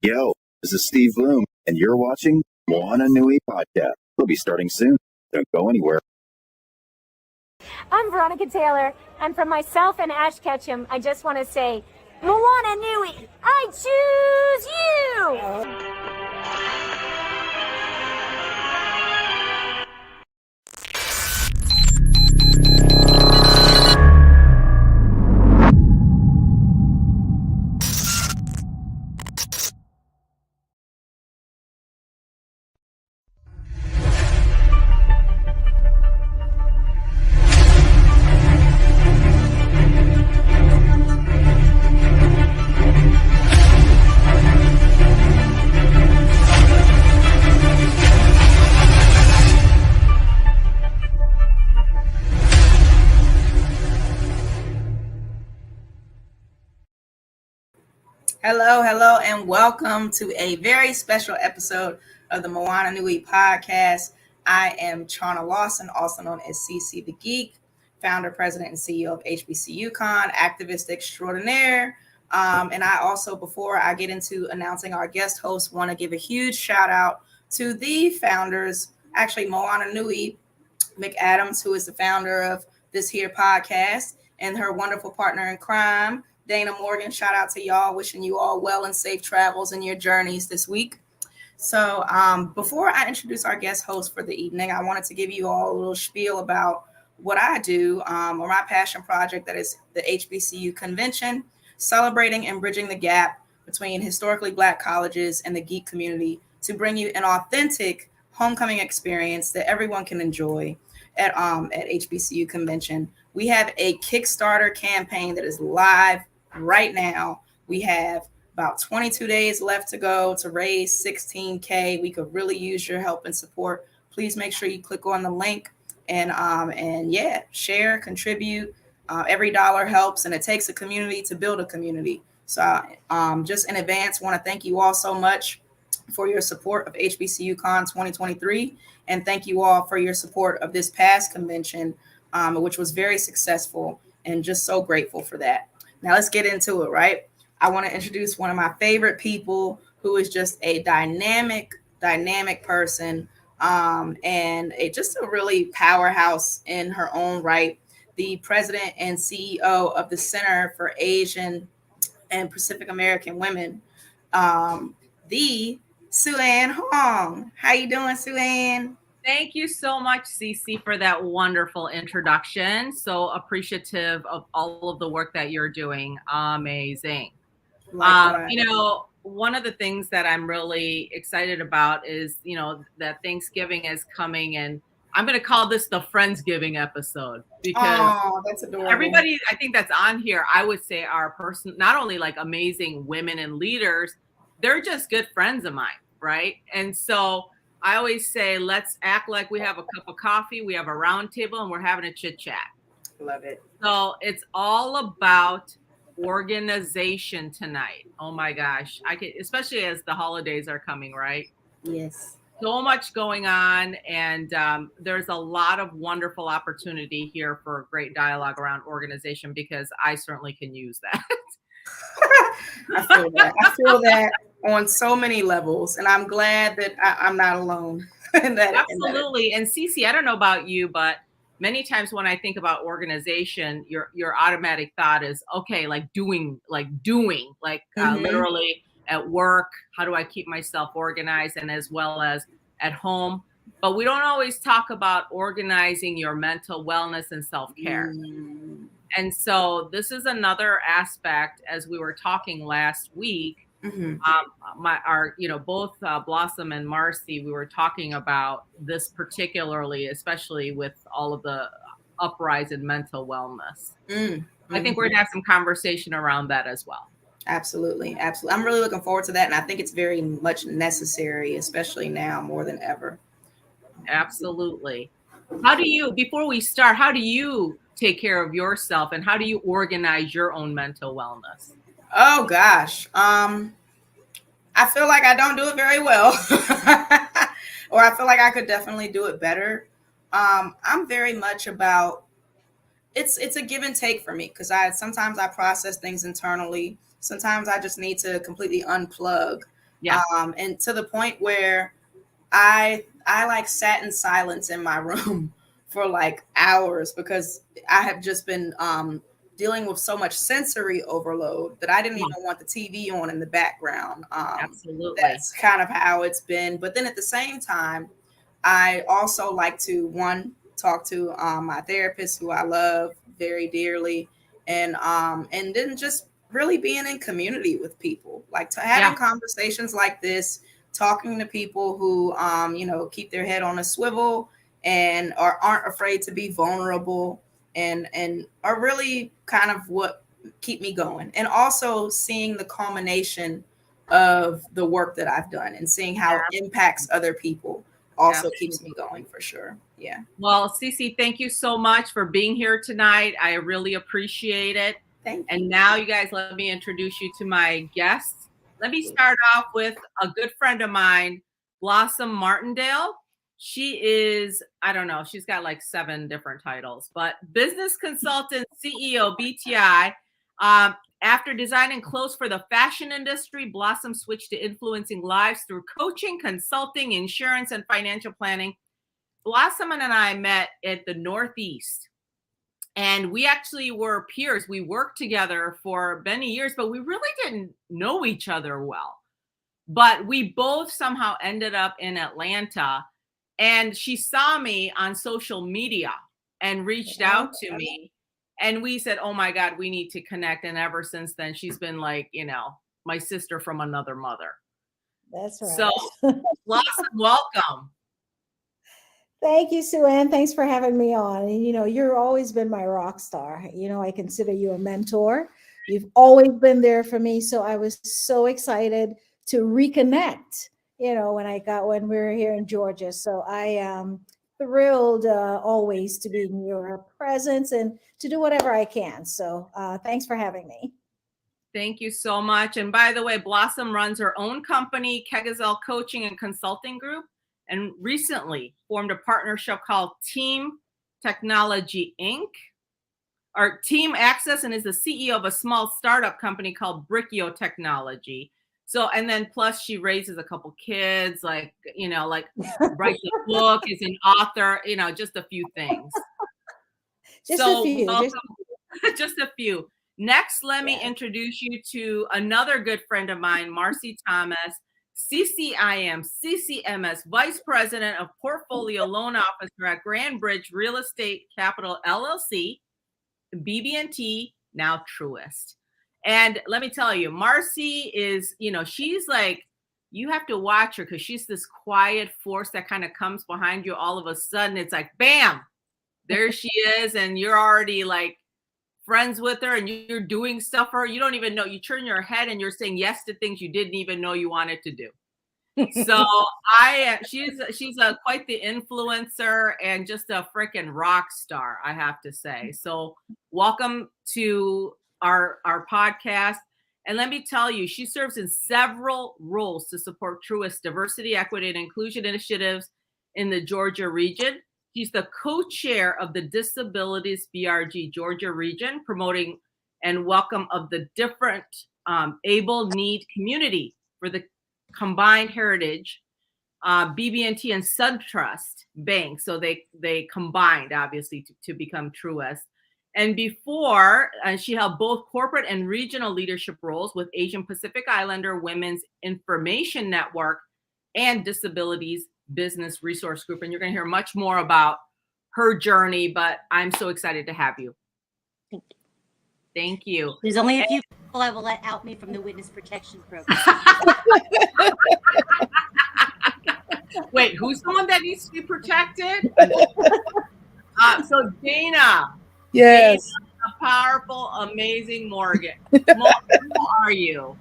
Yo, this is Steve Bloom, and you're watching Moana Nui podcast. We'll be starting soon. Don't go anywhere. I'm Veronica Taylor, and from myself and Ash Ketchum, I just want to say, Moana Nui, I choose you! Hello, and welcome to a very special episode of the Moana Nui podcast. I am Charna Lawson, also known as CC the Geek, founder, president, and CEO of HBCU Con, activist extraordinaire. And I also, before I get into announcing our guest host, want to give a huge shout out to the founders, actually Moana Nui McAdams, who is the founder of this here podcast, and her wonderful partner in crime, Dana Morgan. Shout out to y'all, wishing you all well and safe travels in your journeys this week. So before I introduce our guest host for the evening, I wanted to give you all a little spiel about what I do, or my passion project, that is the HBCU convention, celebrating and bridging the gap between historically Black colleges and the geek community to bring you an authentic homecoming experience that everyone can enjoy at HBCU convention. We have a Kickstarter campaign that is live right now. We have about 22 days left to go to raise $16K. We could really use your help and support. Please make sure you click on the link and share, contribute. Every dollar helps, and it takes a community to build a community. So just in advance, want to thank you all so much for your support of HBCU Con 2023. And thank you all for your support of this past convention, which was very successful, and just so grateful for that. Now let's get into it, right? I want to introduce one of my favorite people, who is just a dynamic person, and just a really powerhouse in her own right. The president and CEO of the Center for Asian and Pacific American Women, the Sue-Ann Hong. How you doing, Sue-Ann? Thank you so much, Cece, for that wonderful introduction. So appreciative of all of the work that you're doing. Amazing. One of the things that I'm really excited about is, that Thanksgiving is coming, and I'm going to call this the Friendsgiving episode, because that's adorable. Everybody, I think that's on here, I would say, are not only like amazing women and leaders, they're just good friends of mine, right? And so I always say, let's act like we have a cup of coffee, we have a round table, and we're having a chit chat. Love it. So it's all about organization tonight. Oh my gosh. Especially as the holidays are coming, right? Yes. So much going on, and there's a lot of wonderful opportunity here for great dialogue around organization, because I certainly can use that. I feel that on so many levels, and I'm glad that I'm not alone in that. Absolutely. And Cece, I don't know about you, but many times when I think about organization, your automatic thought is, okay, doing, literally at work. How do I keep myself organized, and as well as at home? But we don't always talk about organizing your mental wellness and self-care. And so this is another aspect, as we were talking last week. Both Blossom and Marcy, we were talking about this particularly, especially with all of the uprise in mental wellness. I think we're going to have some conversation around that as well. Absolutely. I'm really looking forward to that. And I think it's very much necessary, especially now more than ever. Absolutely. Before we start, how do you take care of yourself, and how do you organize your own mental wellness? Oh gosh. I feel like I don't do it very well, or I feel like I could definitely do it better. I'm very much about, it's a give and take for me, because sometimes I process things internally. Sometimes I just need to completely unplug. Yeah. And to the point where I like sat in silence in my room for like hours because I have just been dealing with so much sensory overload that I didn't even want the TV on in the background. Absolutely. That's kind of how it's been. But then at the same time, I also like to talk to my therapist, who I love very dearly, and then just really being in community with people, like having conversations like this, talking to people who keep their head on a swivel and aren't afraid to be vulnerable and are really kind of what keep me going. And also seeing the culmination of the work that I've done and seeing how it impacts other people also keeps me going for sure. Yeah. Well, Cece, thank you so much for being here tonight. I really appreciate it. Thank you. And now, you guys, let me introduce you to my guests. Let me start off with a good friend of mine, Blossom Martindale. She is, I don't know, she's got like 7 different titles, but business consultant, CEO, BTI. After designing clothes for the fashion industry, Blossom switched to influencing lives through coaching, consulting, insurance, and financial planning. Blossom and I met at the Northeast, and we actually were peers. We worked together for many years, but we really didn't know each other well. But we both somehow ended up in Atlanta, and she saw me on social media and reached out to me. And we said, oh my God, we need to connect. And ever since then, she's been like, my sister from another mother. That's right. So, Blossom, welcome. Thank you, Sue Ann. Thanks for having me on. And, you've always been my rock star. I consider you a mentor. You've always been there for me. So I was so excited to reconnect, when we were here in Georgia. So I am thrilled always to be in your presence and to do whatever I can. So thanks for having me. Thank you so much. And by the way, Blossom runs her own company, Kegazelle Coaching and Consulting Group, and recently formed a partnership called Team Technology Inc. or Team Access, and is the CEO of a small startup company called Brickio Technology. So, and then plus she raises a couple kids, writes a book, is an author, just a few things. Just a few. Welcome. Just a few. Next, let me introduce you to another good friend of mine, Marcy Thomas, CCMS Vice President of Portfolio Loan Officer at Grandbridge Real Estate Capital LLC, BB&T, now TRUIST. And let me tell you, Marcy is, she's like, you have to watch her because she's this quiet force that kind of comes behind you. All of a sudden, it's like, bam, there she is. And you're already like friends with her and you're doing stuff for her. You don't even know. You turn your head and you're saying yes to things you didn't even know you wanted to do. So she's quite the influencer and just a freaking rock star, I have to say. So welcome to our podcast. And let me tell you, she serves in several roles to support TRUIST diversity, equity, and inclusion initiatives in the Georgia region. She's the co-chair of the Disabilities BRG Georgia region, promoting and welcome of the different able need community for the combined heritage, BB&T and SunTrust Bank. So they combined, obviously, to become TRUIST. And before, she held both corporate and regional leadership roles with Asian Pacific Islander Women's Information Network and Disabilities Business Resource Group. And you're going to hear much more about her journey, but I'm so excited to have you. Thank you. Thank you. There's only a few people I will let out me from the witness protection program. Wait, who's the one that needs to be protected? So Dana. Yes. Dana, a powerful, amazing Morgan. Who are you?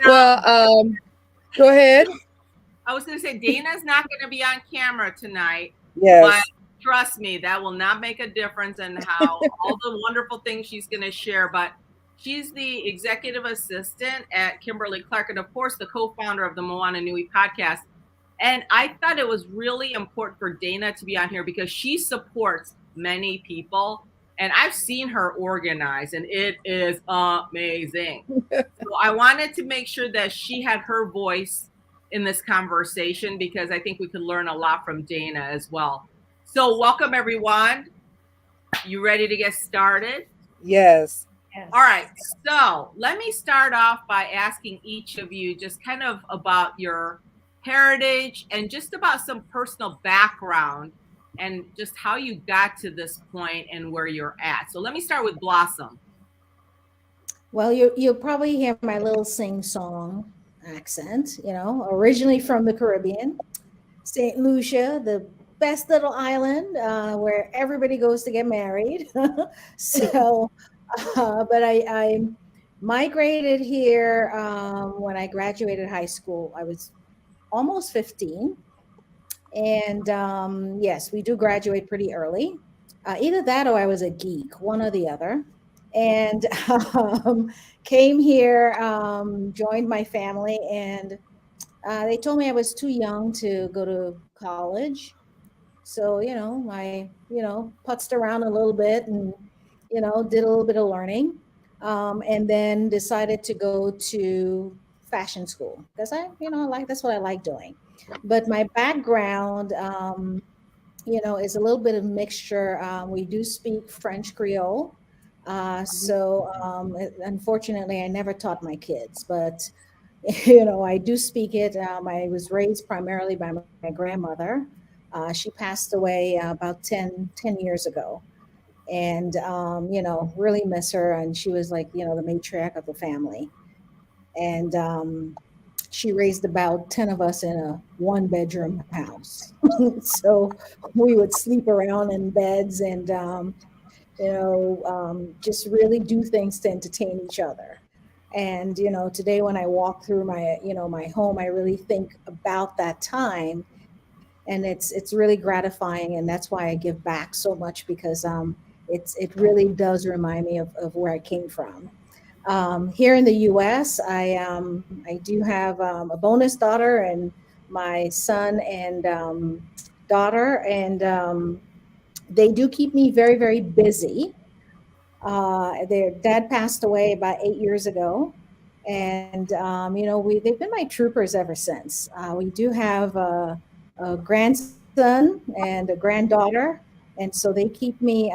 Well, go ahead. I was going to say Dana's not going to be on camera tonight. Yes. But trust me, that will not make a difference in how all the wonderful things she's going to share. But she's the executive assistant at Kimberly Clark, and of course, the co-founder of the Moana Nui podcast. And I thought it was really important for Dana to be on here because she supports many people And I've seen her organize, and it is amazing. So I wanted to make sure that she had her voice in this conversation because I think we could learn a lot from Dana as well. So welcome, everyone. You ready to get started? Yes. All right. So let me start off by asking each of you just kind of about your heritage and just about some personal background and just how you got to this point and where you're at. So let me start with Blossom. Well, you'll probably hear my little sing-song accent, originally from the Caribbean, St. Lucia, the best little island where everybody goes to get married. So, but I migrated here when I graduated high school. I was almost 15. And yes, we do graduate pretty early. Either that or I was a geek, one or the other. And came here, joined my family, and they told me I was too young to go to college. So, I, putzed around a little bit and, did a little bit of learning. And then decided to go to fashion school because that's what I like doing. But my background, is a little bit of mixture. We do speak French Creole. So unfortunately, I never taught my kids, but I do speak it. I was raised primarily by my grandmother. She passed away about 10 years ago. And, really miss her. And she was like, the matriarch of the family. And she raised about 10 of us in a 1-bedroom house. So we would sleep around in beds and, just really do things to entertain each other. And, today when I walk through my, my home, I really think about that time. And it's really gratifying. And that's why I give back so much because it really does remind me of where I came from. Here in the U.S., I do have a bonus daughter and my son and daughter, and they do keep me very, very busy. Their dad passed away about 8 years ago, and they've been my troopers ever since. We do have a grandson and a granddaughter, and so they keep me,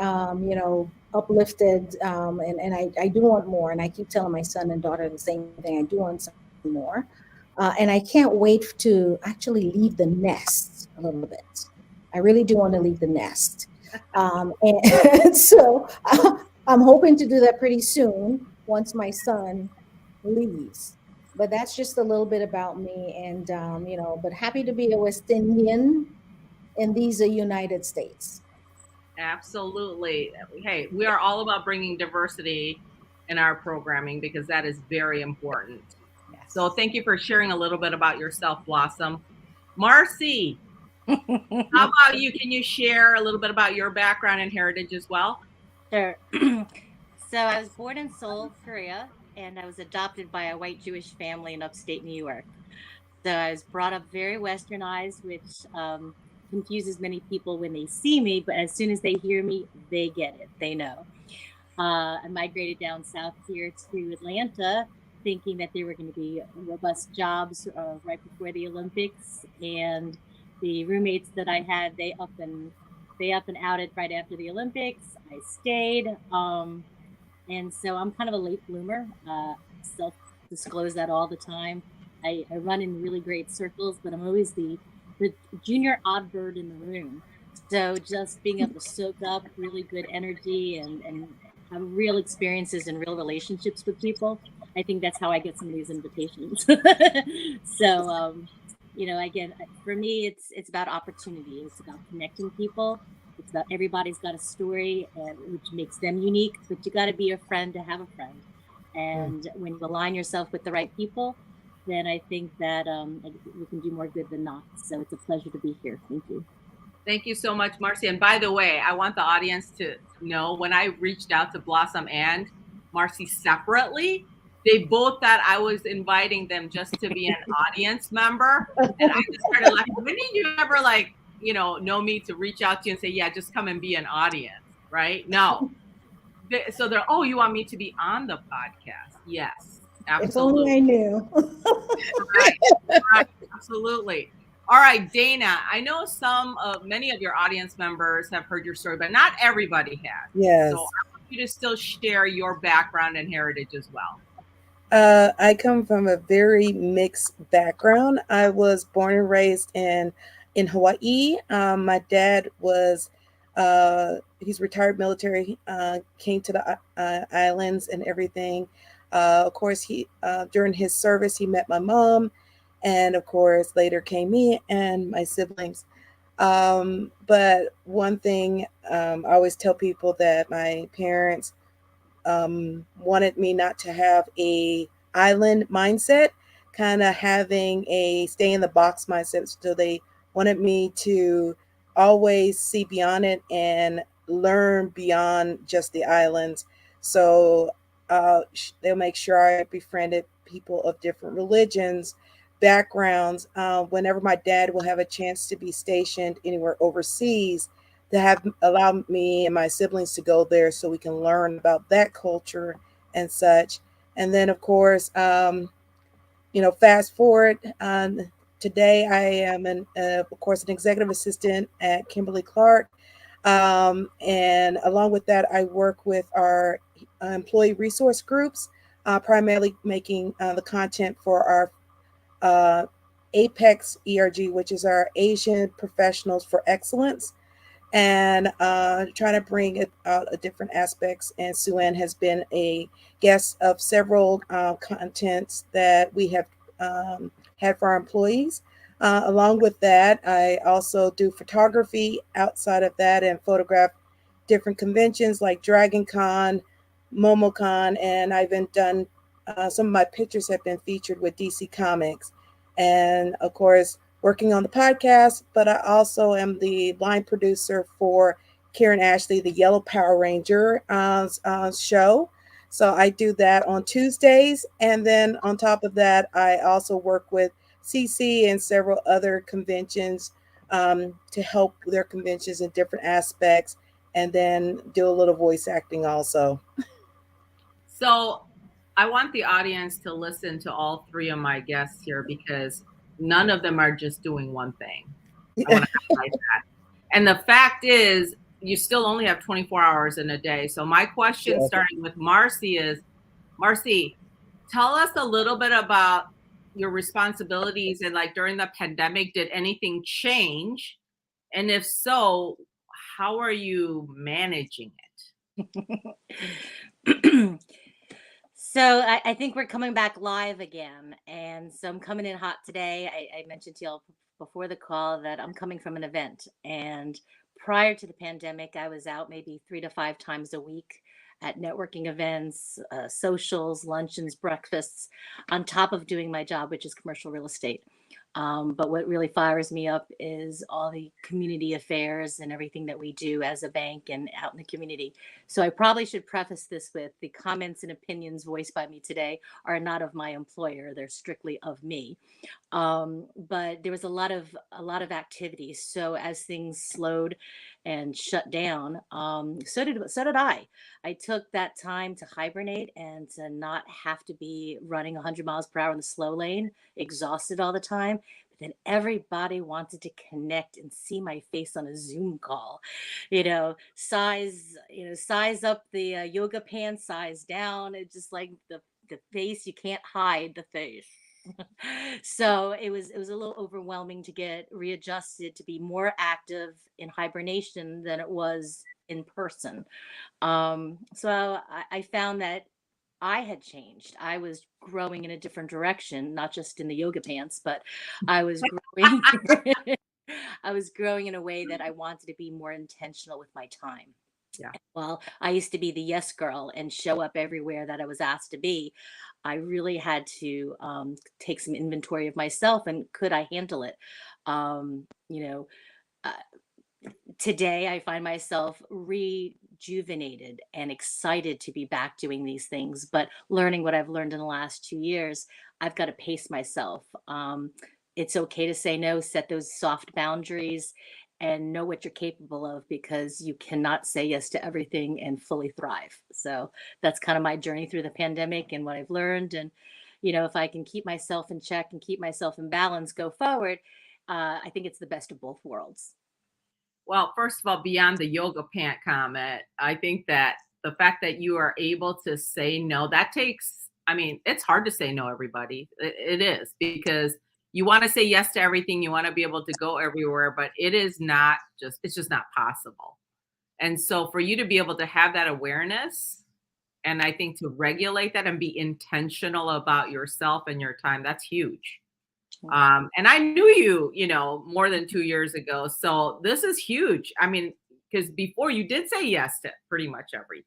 uplifted. And I do want more, and I keep telling my son and daughter the same thing. I do want something more, and I can't wait to actually leave the nest a little bit. I really do want to leave the nest, and so I'm hoping to do that pretty soon once my son leaves. But that's just a little bit about me, and but happy to be a West Indian in these United States. Absolutely. Hey, we are all about bringing diversity in our programming because that is very important. Yes. So thank you for sharing a little bit about yourself, Blossom. Marcy, how about you? Can you share a little bit about your background and heritage as well? Sure. So I was born in Seoul, Korea, and I was adopted by a white Jewish family in upstate New York. So I was brought up very westernized, which confuses many people when they see me, but as soon as they hear me, they get it. They know. I migrated down south here to Atlanta, thinking that there were going to be robust jobs right before the Olympics, and the roommates that I had, they up and outed right after the Olympics. I stayed, and so I'm kind of a late bloomer. Self-disclose that all the time. I run in really great circles, but I'm always the junior odd bird in the room. So just being able to soak up really good energy and have real experiences and real relationships with people, I think that's how I get some of these invitations. So, again, for me, it's about opportunity. It's about connecting people. It's about everybody's got a story, which makes them unique, but you got to be a friend to have a friend. And when you align yourself with the right people, then I think that we can do more good than not. So it's a pleasure to be here. Thank you. Thank you so much, Marcy. And by the way, I want the audience to know when I reached out to Blossom and Marcy separately, they both thought I was inviting them just to be an audience member. And I just started laughing. When did you ever know me to reach out to you and say, yeah, just come and be an audience, right? No. So they're, oh, you want me to be on the podcast? Yes, If only absolutely. I knew. Right, absolutely. All right, Dana, I know many of your audience members have heard your story, but not everybody has. Yes. So I want you to still share your background and heritage as well. I come from a very mixed background. I was born and raised in Hawaii. My dad was he's retired military. Came to the islands and everything. Of course, he during his service he met my mom, and of course later came me and my siblings. But one thing I always tell people that my parents wanted me not to have a island mindset, kind of having a stay in the box mindset. So they wanted me to always see beyond it and learn beyond just the islands. So they'll make sure I befriended people of different religions, backgrounds. Whenever my dad will have a chance to be stationed anywhere overseas, to have allow me and my siblings to go there so we can learn about that culture and such. And then, of course, fast forward. Today, I am, of course, an executive assistant at Kimberly Clark. And along with that, I work with our employee resource groups, primarily making the content for our Apex ERG, which is our Asian Professionals for Excellence, and trying to bring it out different aspects. And Sue-Ann has been a guest of several contents that we have had for our employees. Along with that, I also do photography outside of that and photograph different conventions like Dragon Con, MomoCon, and I've been done some of my pictures have been featured with DC Comics. And of course, working on the podcast, but I also am the line producer for Karen Ashley, the Yellow Power Ranger show. So I do that on Tuesdays. And then on top of that, I also work with CC and several other conventions to help their conventions in different aspects, and then do a little voice acting also. So I want the audience to listen to all three of my guests here because none of them are just doing one thing. I want to highlight that. And the fact is, you still only have 24 hours in a day. So my question, starting with Marcy, is, Marcy, tell us a little bit about your responsibilities, and like during the pandemic, did anything change? And if so, how are you managing it? So I think we're coming back live again. And so I'm coming in hot today. I mentioned to y'all before the call that I'm coming from an event. And prior to the pandemic, I was out maybe 3 to 5 times a week at networking events, socials, luncheons, breakfasts, on top of doing my job, which is commercial real estate. But what really fires me up is all the community affairs and everything that we do as a bank and out in the community. So I probably should preface this with the comments and opinions voiced by me today are not of my employer; they're strictly of me. But there was a lot of activities. So as things slowed and shut down, so did I. I took that time to hibernate and to not have to be running 100 miles per hour in the slow lane, exhausted all the time. But then everybody wanted to connect and see my face on a Zoom call. Size up the yoga pants, size down. It's just like the face, you can't hide the face. So it was a little overwhelming to get readjusted to be more active in hibernation than it was in person. So I found that I had changed. I was growing in a different direction, not just in the yoga pants, but I was growing. I was growing in a way that I wanted to be more intentional with my time. Yeah. Well, I used to be the yes girl and show up everywhere that I was asked to be. I really had to take some inventory of myself and could I handle it? Um, you know, uh, Today I find myself rejuvenated and excited to be back doing these things, but learning what I've learned in the last 2 years, I've got to pace myself. It's okay to say no, set those soft boundaries, and know what you're capable of, because you cannot say yes to everything and fully thrive. So that's kind of my journey through the pandemic and what I've learned. And, if I can keep myself in check and keep myself in balance, go forward, I think it's the best of both worlds. Well, first of all, beyond the yoga pant comment, I think that the fact that you are able to say no, that takes, I mean, it's hard to say no, everybody. It is, because you want to say yes to everything. You want to be able to go everywhere, but it's just not possible. And so for you to be able to have that awareness, and I think to regulate that and be intentional about yourself and your time, that's huge. And I knew you, more than 2 years ago. So this is huge. I mean, because before you did say yes to pretty much everything.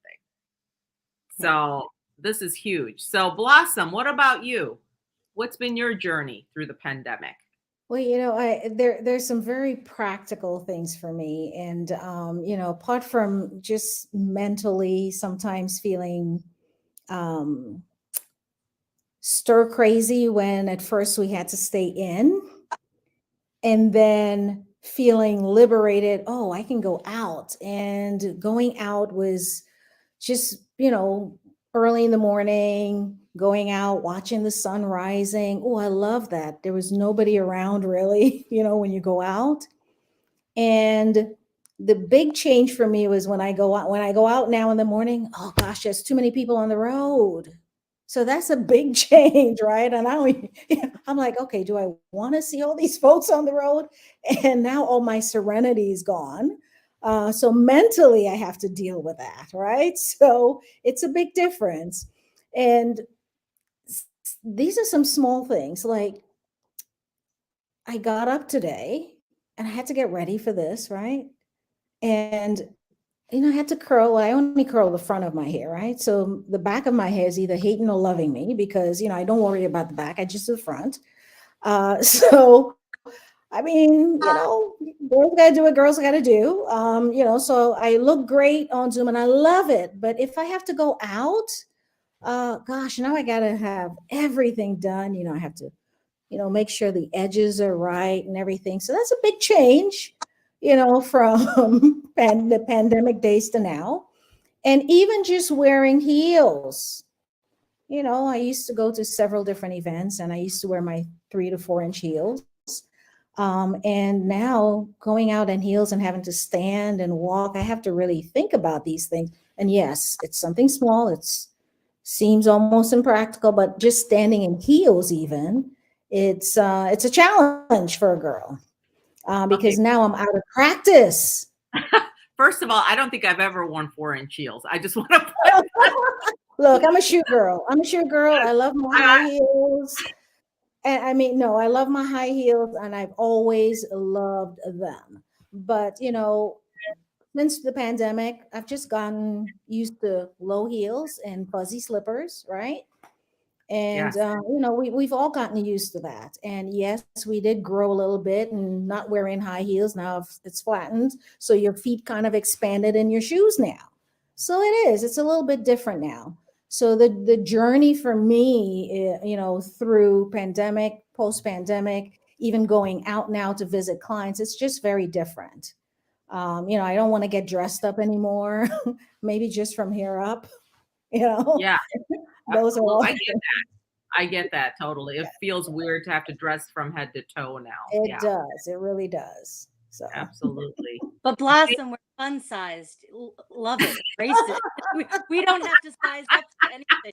So this is huge. So Blossom, what about you? What's been your journey through the pandemic? Well, there's some very practical things for me, and apart from just mentally sometimes feeling stir crazy when at first we had to stay in, and then feeling liberated. Oh, I can go out, and going out was just early in the morning, going out, watching the sun rising. Oh, I love that. There was nobody around really, when you go out. And the big change for me was when I go out now in the morning, oh gosh, there's too many people on the road. So that's a big change, right? And I'm like, okay, do I want to see all these folks on the road? And now all my serenity is gone. So mentally, I have to deal with that, right? So it's a big difference. And these are some small things. Like, I got up today and I had to get ready for this, right? And I had to curl. I only curl the front of my hair, right? So the back of my hair is either hating or loving me, because I don't worry about the back. I just do the front. So I mean, girls gotta do what girls gotta do. So I look great on Zoom and I love it. But if I have to go out, gosh, now I gotta have everything done. I have to, make sure the edges are right and everything. So that's a big change, from the pandemic days to now. And even just wearing heels. I used to go to several different events and I used to wear my 3 to 4 inch heels. And now going out in heels and having to stand and walk, I have to really think about these things. And yes, it's something small. It seems almost impractical, but just standing in heels, even it's a challenge for a girl, because now I'm out of practice. First of all, I don't think I've ever worn 4-inch heels. I just want to look. I'm a shoe girl. I love my high heels. And I mean, no, I love my high heels and I've always loved them. But, since the pandemic, I've just gotten used to low heels and fuzzy slippers, right? And, Yes. we've all gotten used to that. And yes, we did grow a little bit and not wearing high heels. Now it's flattened. So your feet kind of expanded in your shoes now. So it's a little bit different now. So the journey for me, through pandemic, post-pandemic, even going out now to visit clients, it's just very different. I don't want to get dressed up anymore. Maybe just from here up, Yeah. Those are all. I get that totally. It feels weird to have to dress from head to toe now. It does. It really does. So absolutely. But Blossom, we're fun sized. Love it. Embrace it. We don't have to size up to anything.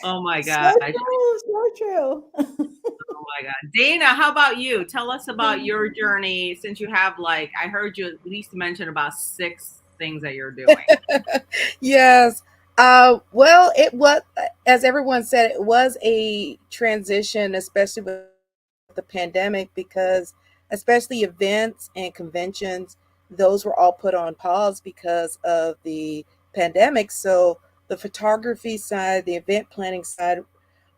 Oh my God. So true. Oh my God. Dana, how about you? Tell us about your journey, since you have, I heard you at least mention about 6 things that you're doing. Yes. Well, it was, as everyone said, it was a transition, especially with the pandemic, because especially events and conventions, those were all put on pause because of the pandemic. So the photography side, the event planning side,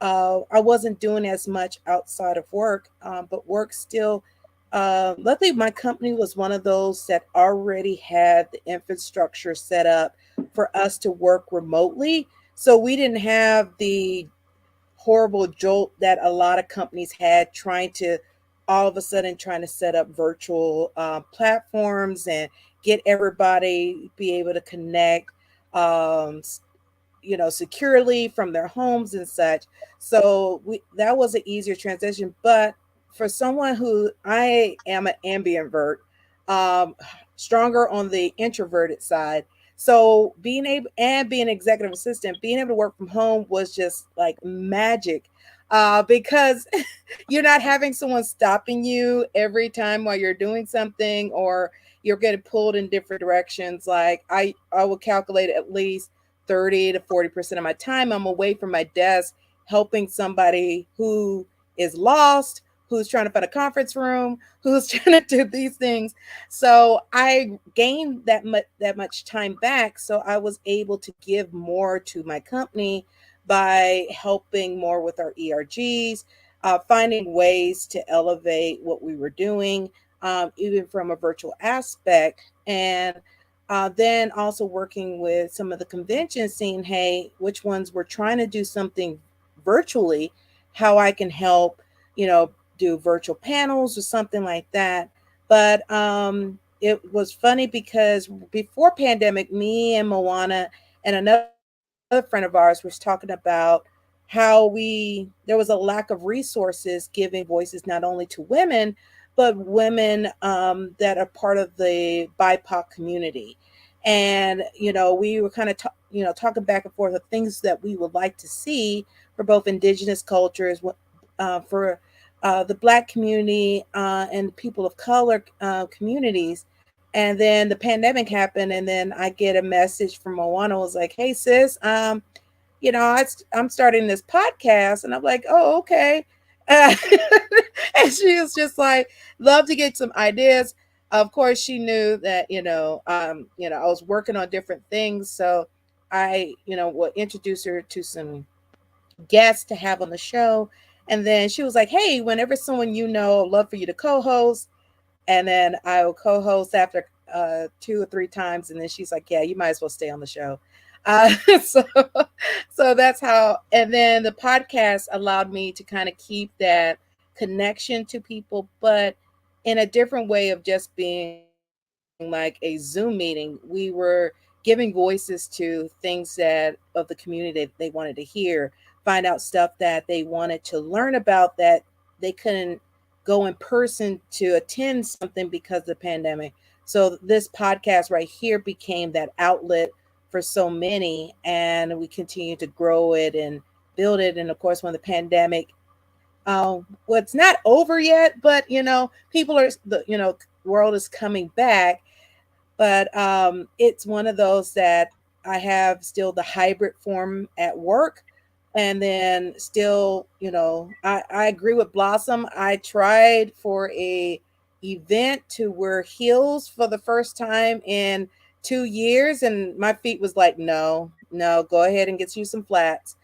I wasn't doing as much outside of work, but work still. Luckily, my company was one of those that already had the infrastructure set up for us to work remotely. So we didn't have the horrible jolt that a lot of companies had trying to all of a sudden trying to set up virtual platforms and get everybody be able to connect, um, securely from their homes and such. So that was an easier transition. But for someone who I am an ambivert, um, stronger on the introverted side. So being an executive assistant, being able to work from home was just like magic, because you're not having someone stopping you every time while you're doing something, or you're getting pulled in different directions. Like I will calculate at least 30 to 40% of my time I'm away from my desk helping somebody who is lost, who's trying to find a conference room, who's trying to do these things. So I gained that much time back. So I was able to give more to my company by helping more with our ERGs, finding ways to elevate what we were doing, even from a virtual aspect. And then also working with some of the conventions, seeing, hey, which ones we're trying to do something virtually, how I can help, do virtual panels or something like that. But it was funny because before pandemic, me and Moana and another friend of ours was talking about how there was a lack of resources giving voices not only to women, but women that are part of the BIPOC community. And we were kind of talking back and forth of things that we would like to see for both indigenous cultures, for the Black community, and people of color communities. And then the pandemic happened, and then I get a message from Moana. Was like, "Hey, sis, I'm starting this podcast," and I'm like, "Oh, okay." Uh, and she was just like, "Love to get some ideas." Of course, she knew that I was working on different things, so I will introduce her to some guests to have on the show. And then she was like, "Hey, whenever someone I'd love for you to co-host." And then I will co-host after 2 or 3 times, and then she's like, "Yeah, you might as well stay on the show." Uh, so, so that's how. And then the podcast allowed me to kind of keep that connection to people, but in a different way of just being like a Zoom meeting. We were giving voices to things that of the community that they wanted to hear, find out stuff that they wanted to learn about that they couldn't go in person to attend something because of the pandemic. So this podcast right here became that outlet for so many, and we continue to grow it and build it. And of course, when the pandemic, well, it's not over yet, but people are the world is coming back. But it's one of those that I have still the hybrid form at work. And then still, I agree with Blossom. I tried for a event to wear heels for the first time in 2 years, and my feet was like, no, no, go ahead and get you some flats.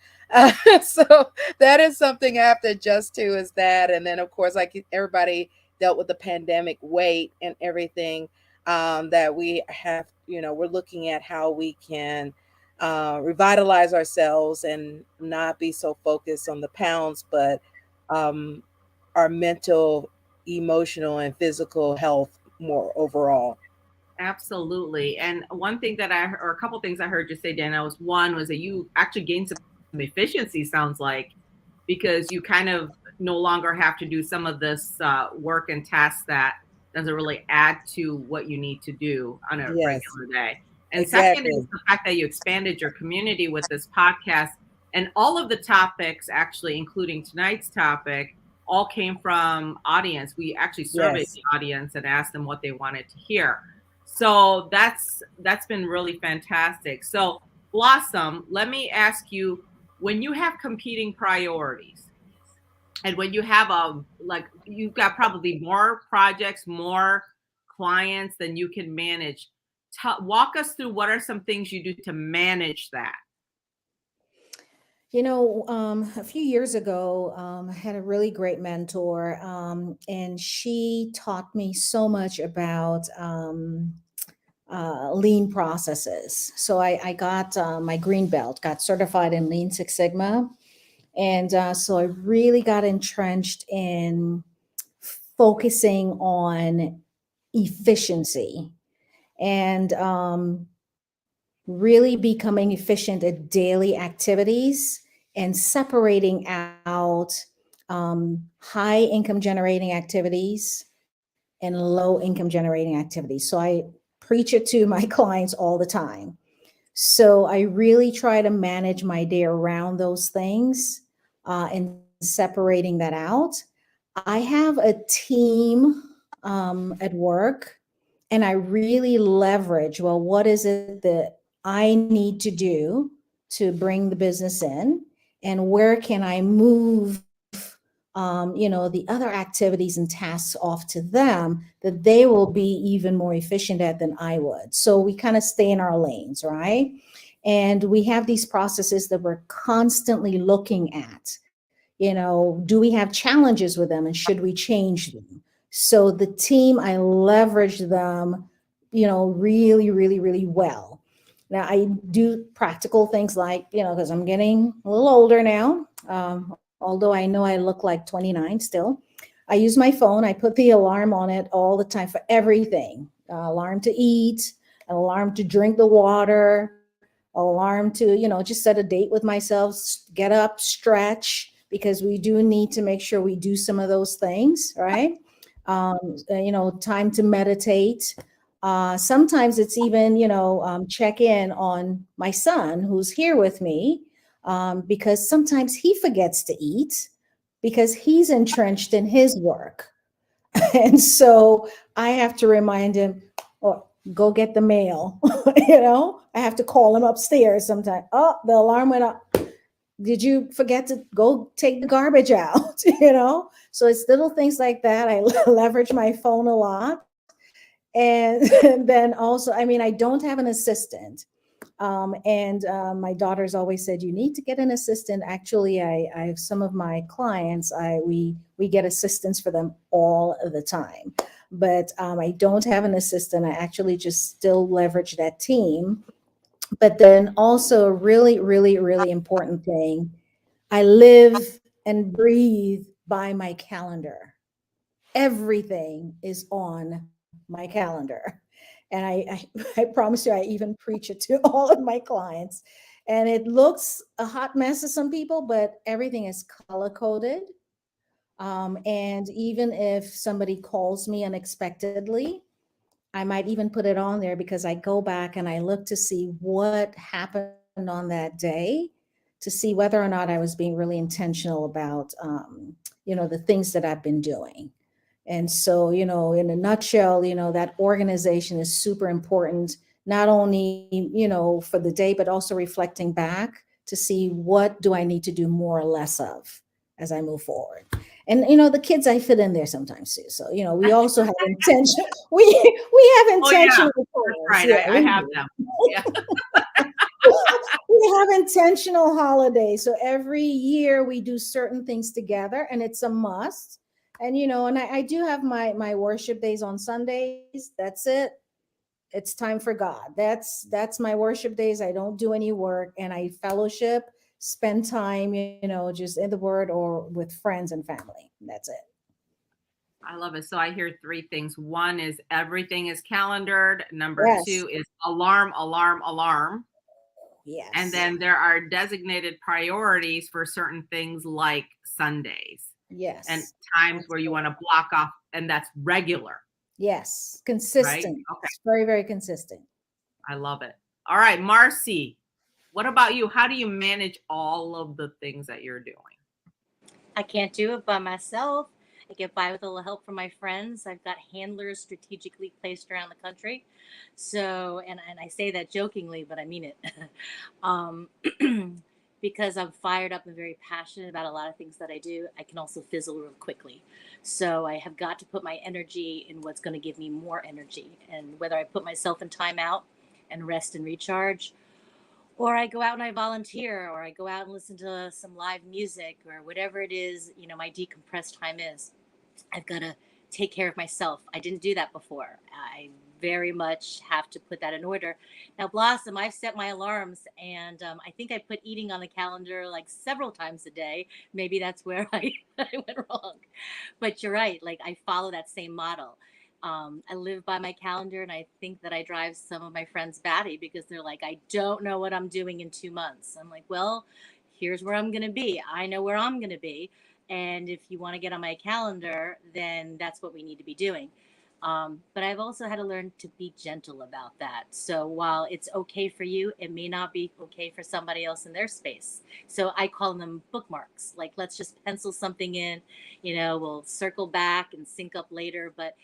So that is something I have to adjust to, is that. And then, of course, like everybody dealt with the pandemic weight and everything, that we have, we're looking at how we can revitalize ourselves and not be so focused on the pounds, but um, our mental, emotional, and physical health more overall. Absolutely. And one thing or a couple things I heard you say, Dana, was that you actually gained some efficiency, sounds like, because you kind of no longer have to do some of this work and tasks that doesn't really add to what you need to do on a Yes, regular day. And second is exactly. the fact that you expanded your community with this podcast, and all of the topics, actually, including tonight's topic, all came from audience. We actually surveyed Yes. the audience and asked them what they wanted to hear. So that's been really fantastic. So Blossom, let me ask you, when you have competing priorities, and when you have you've got probably more projects, more clients than you can manage, walk us through what are some things you do to manage that. A few years ago, I had a really great mentor, and she taught me so much about lean processes. So I got my green belt, got certified in Lean Six Sigma. And so I really got entrenched in focusing on efficiency and really becoming efficient at daily activities and separating out high income generating activities and low income generating activities. So I preach it to my clients all the time. So I really try to manage my day around those things and separating that out. I have a team at work, and I really leverage, well, what is it that I need to do to bring the business in, and where can I move the other activities and tasks off to them that they will be even more efficient at than I would. So we kind of stay in our lanes, right? And we have these processes that we're constantly looking at. Do we have challenges with them, and should we change them? So the team, I leverage them, really, really, really well. Now I do practical things like, because I'm getting a little older now, although I know I look like 29 still. I use my phone. I put the alarm on it all the time for everything. Alarm to eat, an alarm to drink the water, alarm to, just set a date with myself, get up, stretch, because we do need to make sure we do some of those things, right? Time to meditate. Sometimes it's even, check in on my son who's here with me, because sometimes he forgets to eat because he's entrenched in his work. And so I have to remind him, oh, go get the mail. I have to call him upstairs sometimes. Oh, the alarm went up. Did you forget to go take the garbage out? So it's little things like that. I leverage my phone a lot. And then also, I don't have an assistant. My daughter's always said, you need to get an assistant. Actually, I have some of my clients, we get assistants for them all the time. But I don't have an assistant. I actually just still leverage that team. But then also a really, really, really important thing, I live and breathe by my calendar. Everything is on my calendar. And I promise you, I even preach it to all of my clients. And it looks a hot mess to some people, but everything is color coded. And even if somebody calls me unexpectedly, I might even put it on there because I go back and I look to see what happened on that day to see whether or not I was being really intentional about, the things that I've been doing. And so, in a nutshell, that organization is super important, not only, for the day, but also reflecting back to see what do I need to do more or less of as I move forward. And, the kids I fit in there sometimes too. So, we also have intention. We have intentional. Oh, yeah. That's right. I have them. Yeah. We have intentional holidays. So every year we do certain things together, and it's a must. And, and I do have my worship days on Sundays. That's it. It's time for God. That's my worship days. I don't do any work, and I fellowship, spend time, just in the word or with friends and family. That's it. I love it. So I hear three things. One is everything is calendared. Number Yes. 2 is alarm, alarm, alarm. Yes. And then there are designated priorities for certain things like Sundays. Yes. And times where you want to block off, and that's regular. Yes. Consistent. Right? Okay. It's very, very consistent. I love it. All right, Marcy, what about you? How do you manage all of the things that you're doing? I can't do it by myself. I get by with a little help from my friends. I've got handlers strategically placed around the country. So, and I say that jokingly, but I mean it. Because I'm fired up and very passionate about a lot of things that I do, I can also fizzle real quickly. So I have got to put my energy in what's going to give me more energy. And whether I put myself in timeout and rest and recharge, or I go out and I volunteer, or I go out and listen to some live music, or whatever it is, my decompressed time is. I've got to take care of myself. I didn't do that before. I very much have to put that in order. Now, Blossom, I've set my alarms, and I think I put eating on the calendar like several times a day. Maybe that's where I went wrong. But you're right. Like, I follow that same model. I live by my calendar, and I think that I drive some of my friends batty because they're like, I don't know what I'm doing in 2 months. I'm like, well, here's where I'm going to be. I know where I'm going to be. And if you want to get on my calendar, then that's what we need to be doing. But I've also had to learn to be gentle about that. So while it's okay for you, it may not be okay for somebody else in their space. So I call them bookmarks. Like, let's just pencil something in, we'll circle back and sync up later. But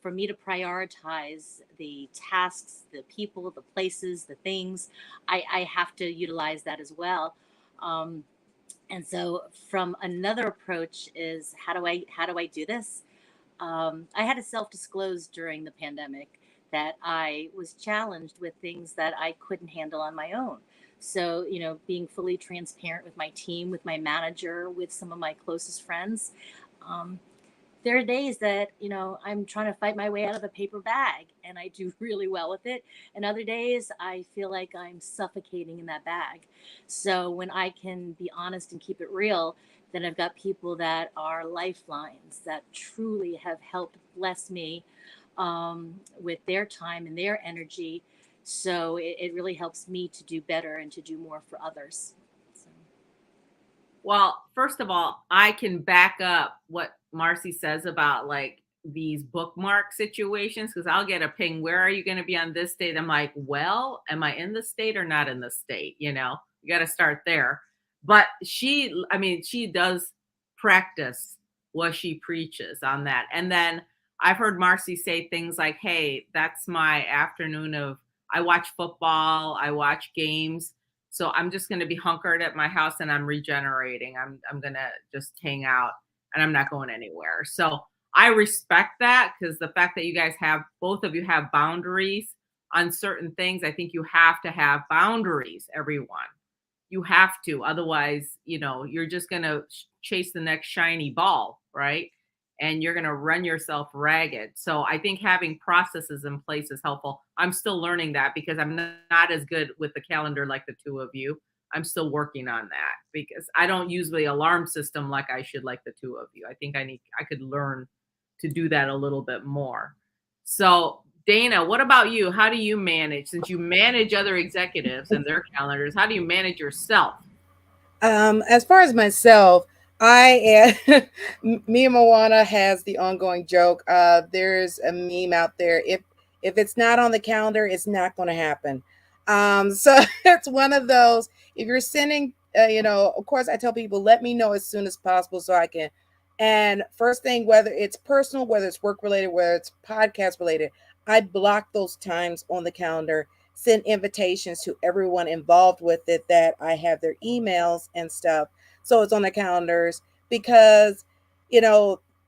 for me to prioritize the tasks, the people, the places, the things, I have to utilize that as well. And so from another approach is how do I do this? I had to self-disclose during the pandemic that I was challenged with things that I couldn't handle on my own. So, being fully transparent with my team, with my manager, with some of my closest friends. There are days that, I'm trying to fight my way out of a paper bag and I do really well with it. And other days I feel like I'm suffocating in that bag. So when I can be honest and keep it real, then I've got people that are lifelines that truly have helped bless me with their time and their energy. So it really helps me to do better and to do more for others. So. Well, first of all, I can back up what Marcy says about like these bookmark situations because I'll get a ping. Where are you going to be on this date? I'm like, well, am I in the state or not in the state? You got to start there. But she does practice what she preaches on that. And then I've heard Marcy say things like, hey, that's my afternoon I watch football, I watch games. So I'm just going to be hunkered at my house and I'm regenerating. I'm going to just hang out and I'm not going anywhere. So I respect that because the fact that both of you have boundaries on certain things, I think you have to have boundaries, everyone. You have to. Otherwise, you're just going to chase the next shiny ball, right? And you're going to run yourself ragged. So I think having processes in place is helpful. I'm still learning that because I'm not as good with the calendar like the two of you. I'm still working on that because I don't use the alarm system like I should, like the two of you. I think I could learn to do that a little bit more. So Dana, what about you? How do you manage, since you manage other executives and their calendars, how do you manage yourself? As far as myself, me and Moana has the ongoing joke. There's a meme out there. If it's not on the calendar, it's not going to happen. So it's one of those. If you're sending, of course, I tell people, let me know as soon as possible so I can. And first thing, whether it's personal, whether it's work related, whether it's podcast related, I block those times on the calendar, send invitations to everyone involved with it that I have their emails and stuff. So it's on the calendars because,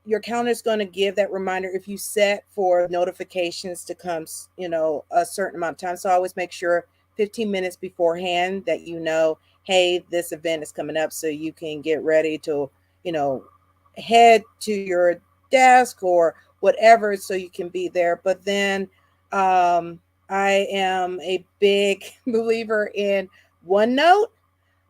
your calendar is going to give that reminder if you set for notifications to come, a certain amount of time. So I always make sure 15 minutes beforehand that, hey, this event is coming up so you can get ready to, head to your desk or whatever so you can be there. But then I am a big believer in OneNote.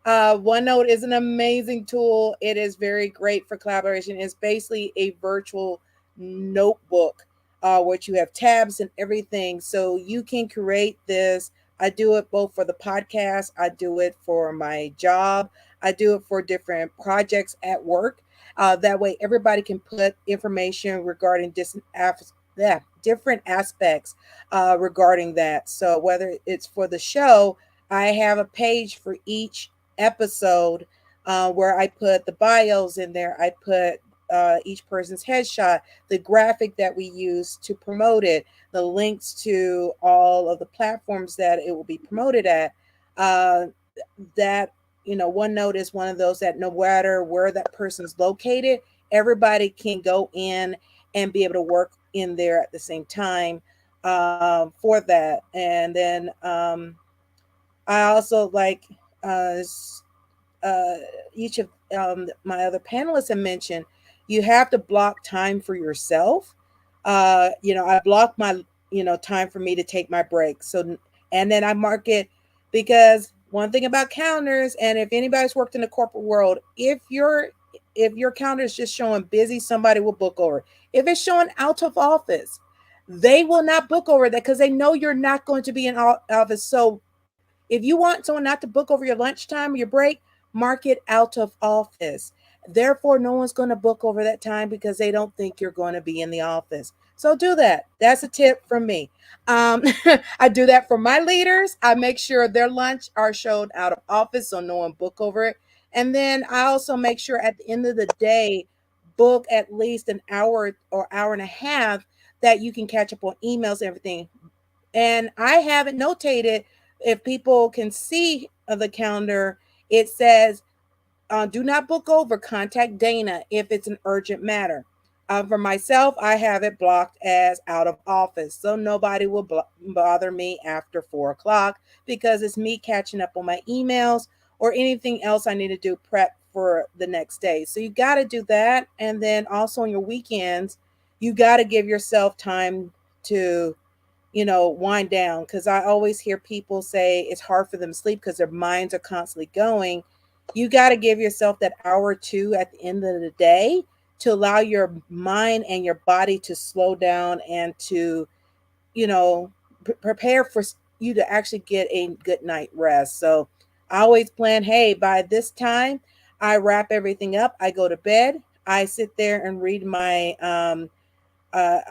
OneNote is an amazing tool. It is very great for collaboration. It's basically a virtual notebook, which you have tabs and everything. So you can create this. I do it both for the podcast. I do it for my job. I do it for different projects at work. That way everybody can put information regarding different aspects regarding that. So whether it's for the show, I have a page for each episode where I put the bios in there. I put each person's headshot, the graphic that we use to promote it, the links to all of the platforms that it will be promoted at. That OneNote is one of those that no matter where that person's located, everybody can go in and be able to work in there at the same time for that. And then I also like each of my other panelists have mentioned, you have to block time for yourself. I block my time for me to take my break. So, and then I mark it, because one thing about calendars, and if anybody's worked in the corporate world, if your calendar is just showing busy, somebody will book over. If it's showing out of office, they will not book over that, because they know you're not going to be in office. So if you want someone not to book over your lunchtime or your break, mark it out of office. Therefore, no one's going to book over that time because they don't think you're going to be in the office. So do that. That's a tip from me. I do that for my leaders. I make sure their lunch are showed out of office so no one book over it. And then I also make sure at the end of the day, book at least an hour or hour and a half that you can catch up on emails and everything. And I have it notated. If people can see the calendar, it says, do not book over, contact Dana if it's an urgent matter. For myself, I have it blocked as out of office, so nobody will bother me after 4 o'clock, because it's me catching up on my emails or anything else I need to do prep for the next day. So you got to do that. And then also on your weekends, you got to give yourself time to wind down, because I always hear people say it's hard for them to sleep because their minds are constantly going. You got to give yourself that hour or two at the end of the day to allow your mind and your body to slow down and to prepare for you to actually get a good night rest. So I always plan, hey, by this time I wrap everything up, I go to bed, I sit there and read my uh,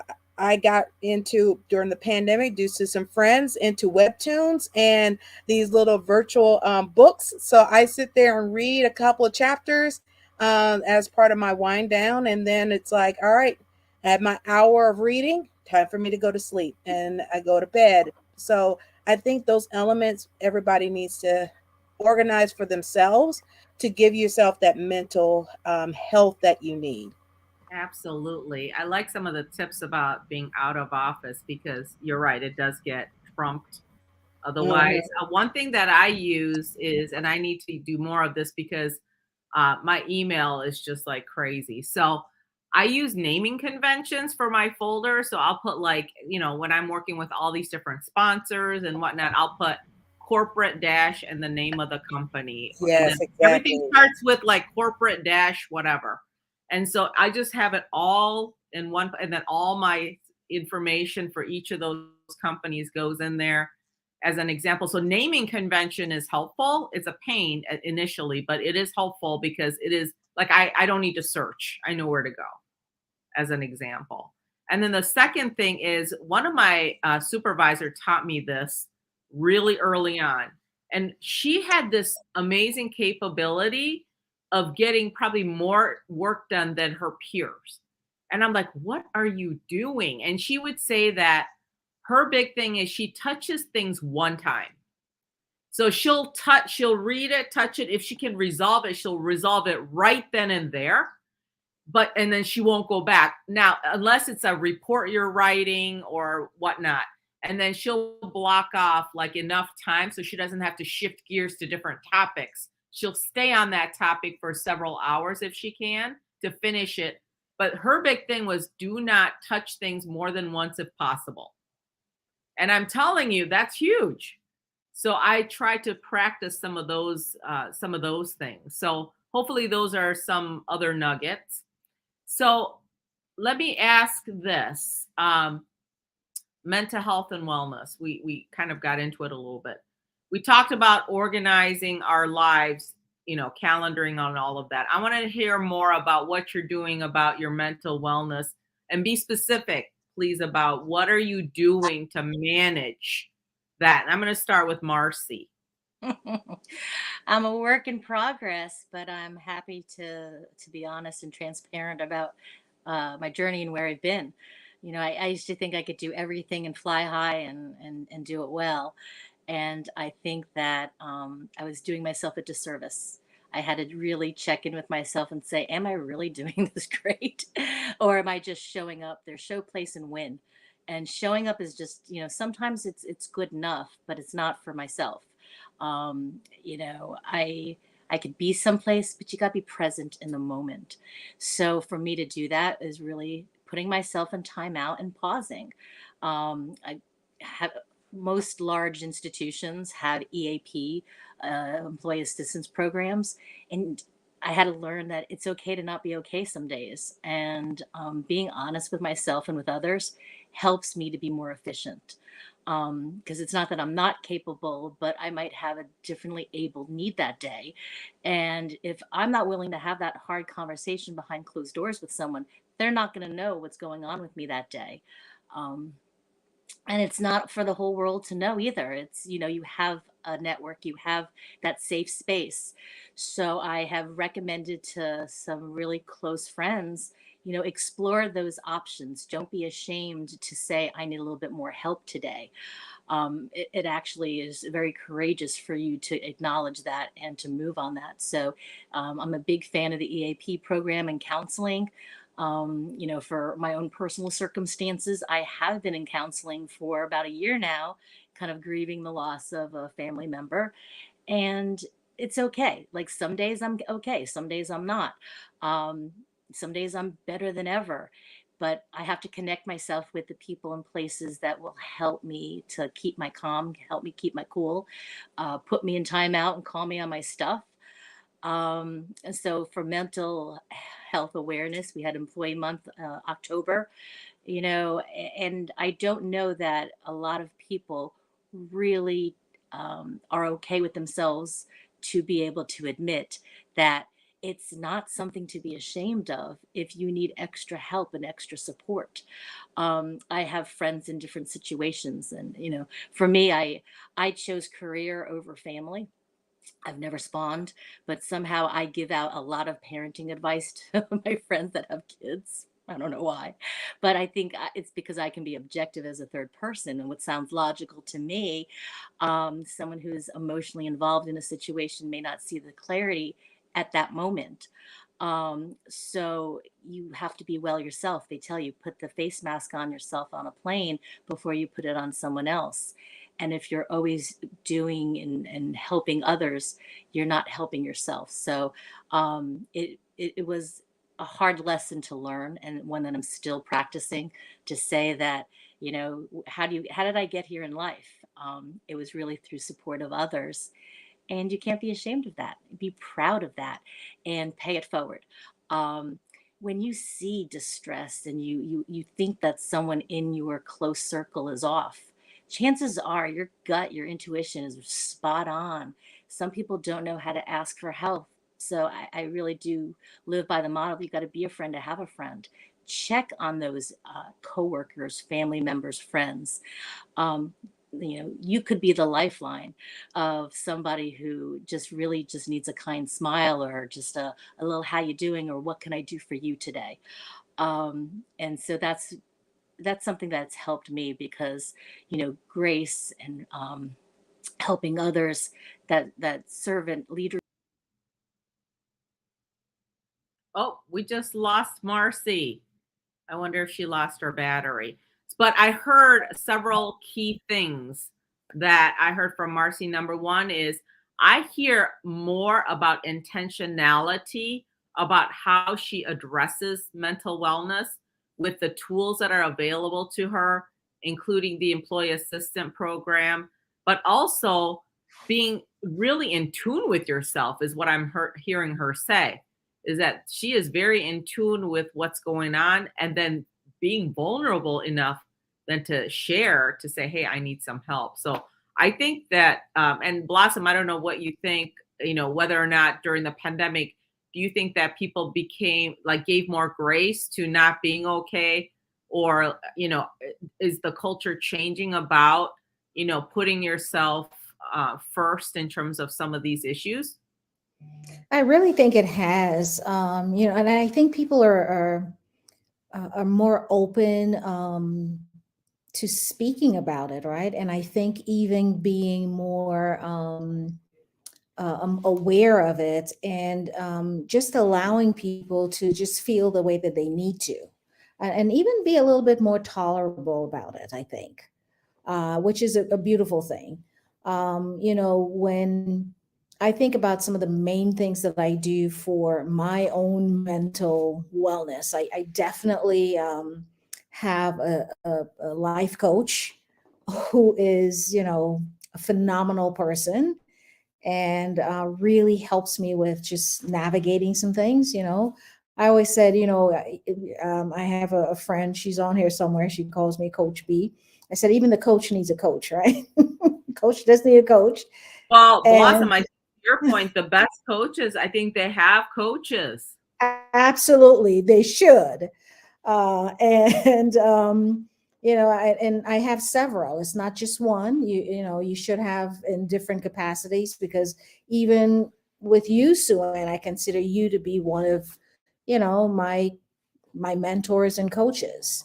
I got into, during the pandemic, due to some friends, into webtoons and these little virtual books. So I sit there and read a couple of chapters as part of my wind down. And then it's like, all right, I had my hour of reading, time for me to go to sleep, and I go to bed. So I think those elements everybody needs to organize for themselves to give yourself that mental health that you need. Absolutely. I like some of the tips about being out of office, because you're right, it does get trumped. Otherwise, one thing that I use is, and I need to do more of this because my email is just like crazy. So I use naming conventions for my folder. So I'll put, like, when I'm working with all these different sponsors and whatnot, I'll put corporate dash and the name of the company. And then Yes, everything exactly. starts with like corporate dash whatever. And so I just have it all in one, and then all my information for each of those companies goes in there as an example. So naming convention is helpful. It's a pain initially, but it is helpful because it is like, I don't need to search. I know where to go, as an example. And then the second thing is, one of my supervisor taught me this really early on. And she had this amazing capability of getting probably more work done than her peers. And I'm like, what are you doing? And she would say that her big thing is she touches things one time. So she'll read it, touch it. If she can resolve it, she'll resolve it right then and there. And then she won't go back. Now, unless it's a report you're writing or whatnot. And then she'll block off like enough time so she doesn't have to shift gears to different topics. She'll stay on that topic for several hours if she can to finish it. But her big thing was, do not touch things more than once if possible. And I'm telling you, that's huge. So I try to practice some of those things. So hopefully those are some other nuggets. So let me ask this. Mental health and wellness. We kind of got into it a little bit. We talked about organizing our lives, calendaring on all of that. I want to hear more about what you're doing about your mental wellness, and be specific, please, about what are you doing to manage that. And I'm going to start with Marcy. I'm a work in progress, but I'm happy to be honest and transparent about my journey and where I've been. I used to think I could do everything and fly high and do it well. And I think that I was doing myself a disservice. I had to really check in with myself and say, am I really doing this great? Or am I just showing up? There's show, place, and win. And showing up is just, sometimes it's good enough, but it's not for myself. I could be someplace, but you got to be present in the moment. So for me to do that is really putting myself in time out and pausing. I have most large institutions have EAP, employee assistance programs, and I had to learn that it's okay to not be okay some days. And being honest with myself and with others helps me to be more efficient. Because it's not that I'm not capable, but I might have a differently able need that day. And if I'm not willing to have that hard conversation behind closed doors with someone, they're not going to know what's going on with me that day. Um, and it's not for the whole world to know either. It's, you have a network, you have that safe space. So I have recommended to some really close friends, explore those options. Don't be ashamed to say, I need a little bit more help today. It actually is very courageous for you to acknowledge that and to move on that. So I'm a big fan of the EAP program and counseling. For my own personal circumstances, I have been in counseling for about a year now, kind of grieving the loss of a family member. And it's okay. Like some days I'm okay, some days I'm not. Um, some days I'm better than ever. But I have to connect myself with the people and places that will help me to keep my calm, help me keep my cool, put me in timeout and call me on my stuff. And so for mental health awareness, we had Employee Month, October, and I don't know that a lot of people really are okay with themselves to be able to admit that it's not something to be ashamed of if you need extra help and extra support. I have friends in different situations, and for me, I chose career over family. I've never spawned, but somehow I give out a lot of parenting advice to my friends that have kids. I don't know why, but I think it's because I can be objective as a third person. And what sounds logical to me, someone who's emotionally involved in a situation may not see the clarity at that moment. So you have to be well yourself. They tell you put the face mask on yourself on a plane before you put it on someone else. And if you're always doing and helping others, you're not helping yourself. So it was a hard lesson to learn, and one that I'm still practicing, to say that, how did I get here in life? It was really through support of others, and you can't be ashamed of that. Be proud of that and pay it forward. Um, when you see distress and you think that someone in your close circle is off, chances are your gut, your intuition is spot on. Some people don't know how to ask for help. So I really do live by the model. You got to be a friend to have a friend. Check on those coworkers, family members, friends. um, you could be the lifeline of somebody who just really just needs a kind smile, or just a little how you doing, or what can I do for you today. And so that's something that's helped me, because grace and helping others, that servant leader. Oh, we just lost Marcy. I wonder if she lost her battery. But I heard several key things that I heard from Marcy. Number one is I hear more about intentionality, about how she addresses mental wellness with the tools that are available to her, including the employee assistant program, but also being really in tune with yourself is what I'm hearing her say, is that she is very in tune with what's going on, and then being vulnerable enough then to share, to say, hey, I need some help. So I think that and Blossom, I don't know what you think, whether or not during the pandemic, do you think that people became like, gave more grace to not being okay, or is the culture changing about putting yourself first in terms of some of these issues? I really think it has, and I think people are more open to speaking about it, right? And I think even being more aware of it, and just allowing people to just feel the way that they need to, and even be a little bit more tolerable about it, I think, which is a beautiful thing. When I think about some of the main things that I do for my own mental wellness, I definitely have a life coach who is, a phenomenal person and really helps me with just navigating some things. I always said, I have a friend, she's on here somewhere. She calls me Coach B. I said, even the coach needs a coach, right? Coach does need a coach. Well, Blossom, And I think your point, the best coaches, I think they have coaches. absolutely, they should. And I have several. It's not just one. You should have in different capacities, because even with you, Sue Ann, I consider you to be one of, my mentors and coaches.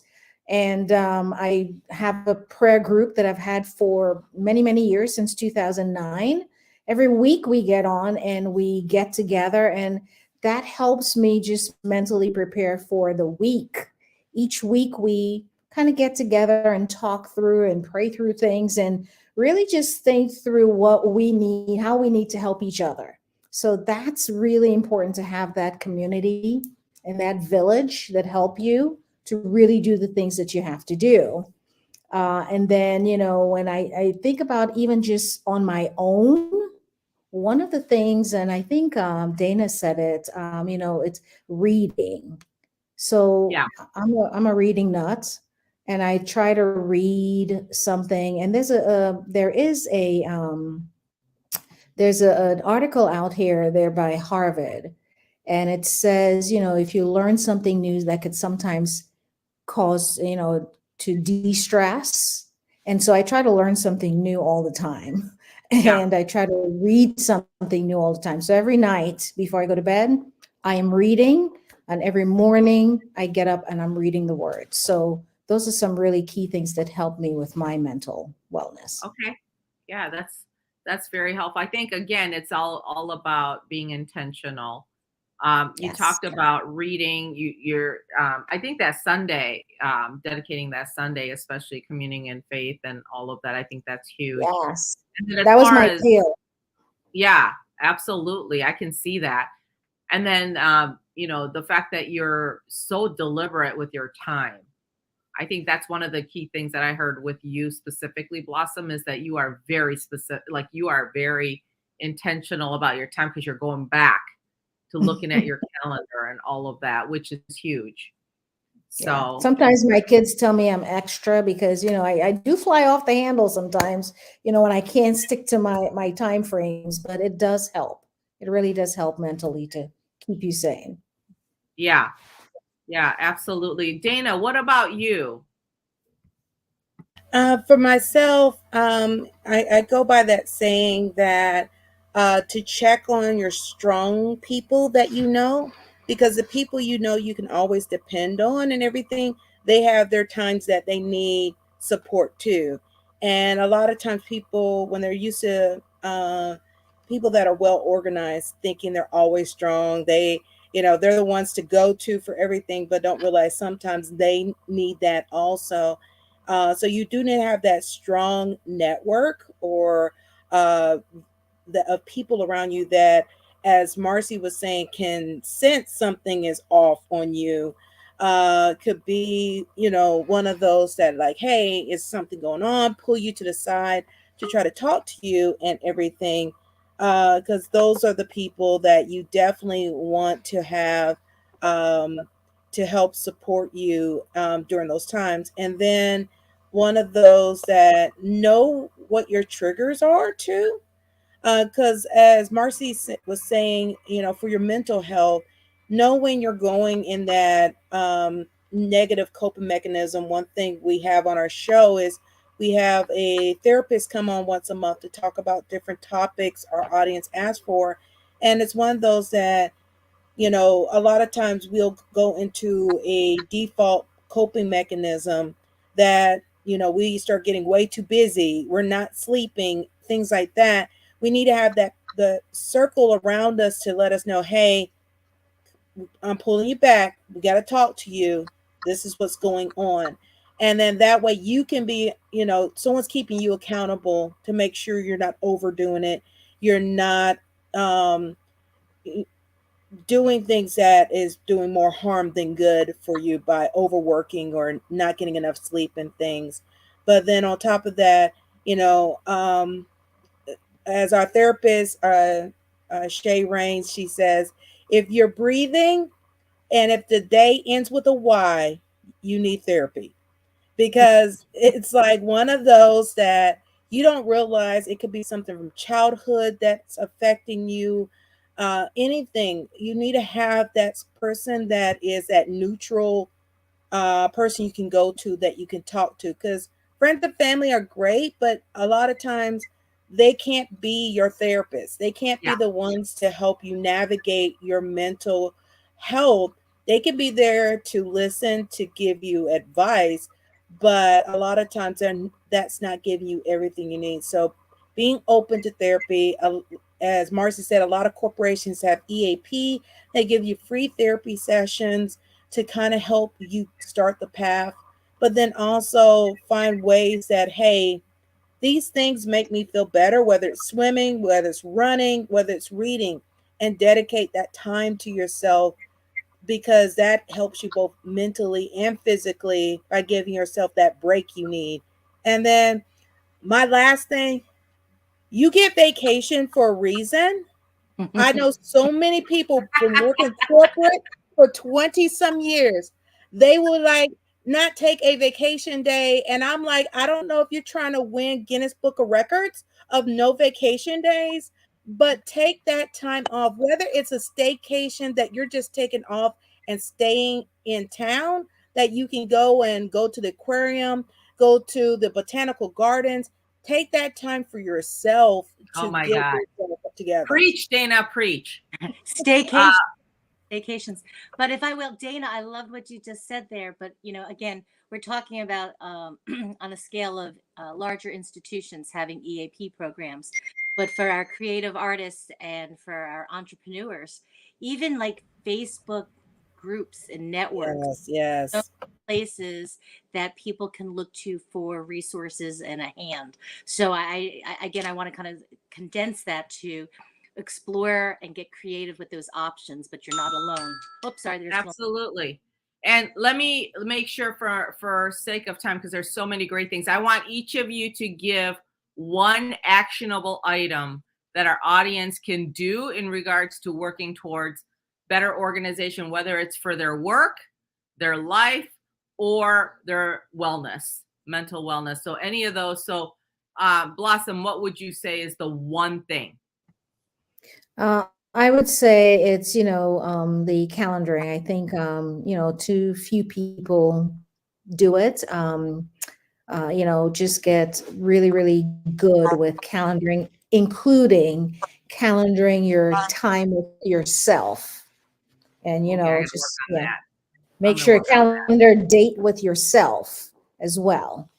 And I have a prayer group that I've had for many, many years, since 2009. Every week we get on and we get together, and that helps me just mentally prepare for the week. Each week we kind of get together and talk through and pray through things, and really just think through what we need, how we need to help each other. So that's really important, to have that community and that village that help you to really do the things that you have to do. And then, when I think about even just on my own, one of the things, and I think Dana said it, it's reading. So Yeah. I'm a reading nut, and I try to read something. And there's an article out here there by Harvard, and it says, if you learn something new, that could sometimes cause, to de-stress. And so I try to learn something new all the time. Yeah. And I try to read something new all the time. So every night before I go to bed, I am reading. And every morning I get up and I'm reading the word. So those are some really key things that help me with my mental wellness. Okay. Yeah, that's very helpful. I think, again, it's all about being intentional. You Yes. talked about reading. You're I think that Sunday, dedicating that Sunday, especially communing in faith and all of that. I think that's huge. Yes. And then as That was far my as, deal. yeah, absolutely, I can see that. And then the fact that you're so deliberate with your time. I think that's one of the key things that I heard with you specifically, Blossom, is that you are very specific, like you are very intentional about your time, because you're going back to looking at your calendar and all of that, which is huge. Yeah. So, Sometimes my kids tell me I'm extra because, I do fly off the handle sometimes, when I can't stick to my time frames, but it does help. It really does help mentally to keep you sane. yeah, absolutely. Dana, what about you? For myself, I go by that saying that to check on your strong people that you know, because the people you can always depend on and everything, they have their times that they need support too. And a lot of times people, when they're used to people that are well organized, thinking they're always strong, they're the ones to go to for everything, but don't realize sometimes they need that also. So you do need to have that strong network or of people around you that, as Marcy was saying, can sense something is off on you. Could be, one of those that like, hey, is something going on? Pull you to the side to try to talk to you and everything. Because those are the people that you definitely want to have to help support you during those times. And then one of those that know what your triggers are too. Because as Marcy was saying, for your mental health, know when you're going in that negative coping mechanism. One thing we have on our show is we have a therapist come on once a month to talk about different topics our audience asks for. And it's one of those that, a lot of times we'll go into a default coping mechanism that, we start getting way too busy. We're not sleeping, things like that. We need to have the circle around us to let us know, hey, I'm pulling you back. We got to talk to you. This is what's going on. And then that way you can be, someone's keeping you accountable to make sure you're not overdoing it. You're not, doing things that is doing more harm than good for you by overworking or not getting enough sleep and things. But then on top of that, you know, as our therapist, Shay Rains, she says, if you're breathing and if the day ends with a Y, you need therapy, because it's like one of those that you don't realize it could be something from childhood that's affecting you. Anything, you need to have that person that is that neutral person you can go to, that you can talk to, because friends and family are great, but a lot of times they can't be your therapist. They can't be Yeah. the ones to help you navigate your mental health. They can be there to listen, to give you advice, but a lot of times that's not giving you everything you need. So being open to therapy, as Marcy said, a lot of corporations have EAP. They give you free therapy sessions to kind of help you start the path, but then also find ways that, hey, these things make me feel better, whether it's swimming, whether it's running, whether it's reading, and dedicate that time to yourself, because that helps you both mentally and physically by giving yourself that break you need. And then my last thing, you get vacation for a reason. I know so many people from working corporate for 20 some years. They will like not take a vacation day. And I'm like, I don't know if you're trying to win Guinness Book of Records of no vacation days, but take that time off, whether it's a staycation that you're just taking off and staying in town, that you can go to the aquarium, go to the botanical gardens. Take that time for yourself Oh to my get God. yourself together. Preach, Dana, preach. Staycation. Vacations. But if I will, Dana, I loved what you just said there. But, you know, again, we're talking about on a scale of larger institutions having EAP programs. But for our creative artists and for our entrepreneurs, even like Facebook groups and networks, Yes. places that people can look to for resources and a hand. So again, I want to kind of condense that to explore and get creative with those options, but you're not alone. Oops, sorry, there's Absolutely. And let me make sure for sake of time, because there's so many great things. I want each of you to give one actionable item that our audience can do in regards to working towards better organization, whether it's for their work, their life, or their wellness, mental wellness. So any of those. So Blossom, what would you say is the one thing? I would say it's, the calendaring. I think, too few people do it. Just get really, really good with calendaring, including calendaring your time with yourself. And, Okay, I gotta work just, on that. make gonna sure work on that. calendar date with yourself as well.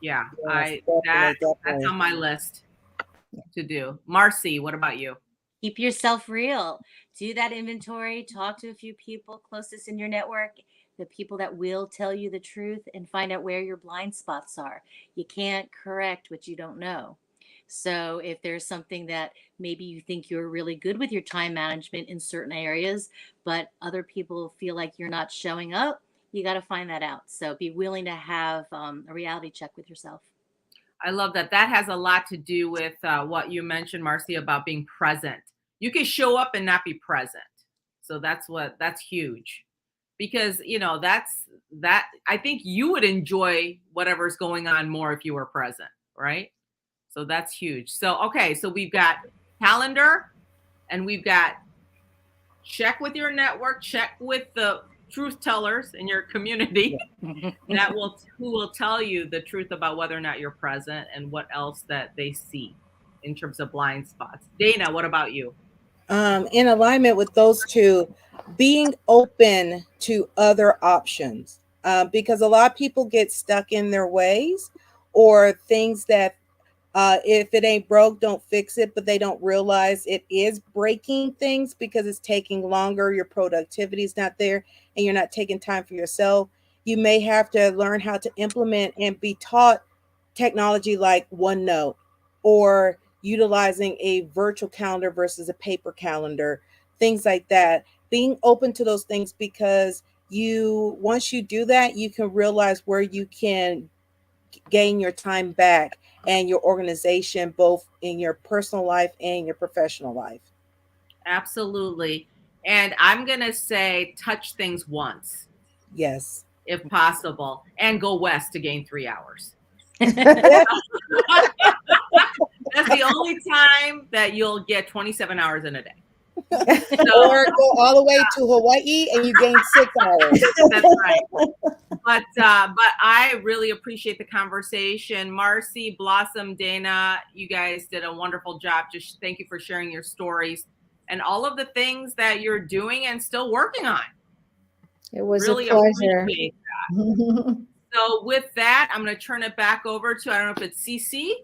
Yeah, Yes, that's definitely. on my list to do. Marcy, what about you? keep yourself real. Do that inventory, talk to a few people closest in your network, the people that will tell you the truth, and find out where your blind spots are. You can't correct what you don't know. So if there's something that maybe you think you're really good with your time management in certain areas, but other people feel like you're not showing up, you got to find that out. So be willing to have a reality check with yourself. I love that. That has a lot to do with what you mentioned, Marcy, about being present. You can show up and not be present. So that's huge, because that I think you would enjoy whatever's going on more if you were present, right? So that's huge. So okay, so we've got calendar, and we've got check with your network, check with the truth tellers in your community who will tell you the truth about whether or not you're present and what else that they see in terms of blind spots. Dana, what about you? In alignment with those two, being open to other options, because a lot of people get stuck in their ways, or things that if it ain't broke, don't fix it, but they don't realize it is breaking things because it's taking longer. Your productivity is not there, and you're not taking time for yourself. You may have to learn how to implement and be taught technology like OneNote, or utilizing a virtual calendar versus a paper calendar, things like that. Being open to those things, because once you do that, you can realize where you can gain your time back and your organization, both in your personal life and your professional life. Absolutely. And I'm going to say touch things once, Yes. if possible, and go west to gain 3 hours. That's the only time that you'll get 27 hours in a day. Or go all the way to Hawaii and you gain 6 hours. That's right. But I really appreciate the conversation. Marcy, Blossom, Dana, you guys did a wonderful job. Just thank you for sharing your stories and all of the things that you're doing and still working on. It was really a pleasure. Appreciate that. So with that, I'm going to turn it back over to, I don't know if it's CC.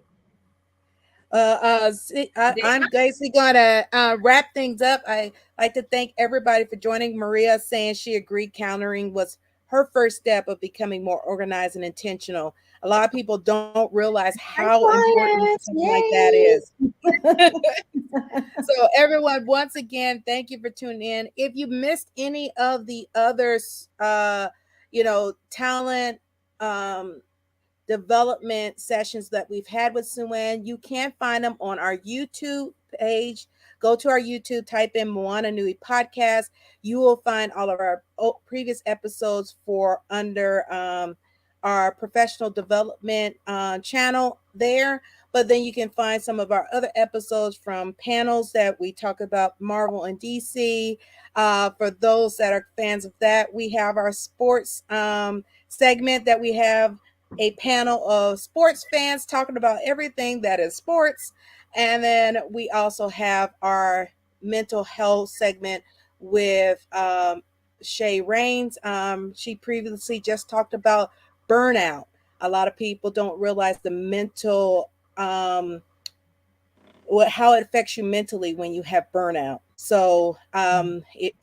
I'm basically going to wrap things up. I like to thank everybody for joining. Maria saying she agreed countering was her first step of becoming more organized and intentional. A lot of people don't realize how important something like that is. So everyone, once again, thank you for tuning in. If you missed any of the others, talent development sessions that we've had with Sue-Ann, you can find them on our YouTube page. Go to our YouTube, type in Moana Nui Podcast. You will find all of our previous episodes for under our professional development channel there. But then you can find some of our other episodes from panels that we talk about Marvel and DC. For those that are fans of that, we have our sports segment that we have a panel of sports fans talking about everything that is sports. And then we also have our mental health segment with Shay Rains. She previously just talked about burnout. A lot of people don't realize the mental, how it affects you mentally when you have burnout. So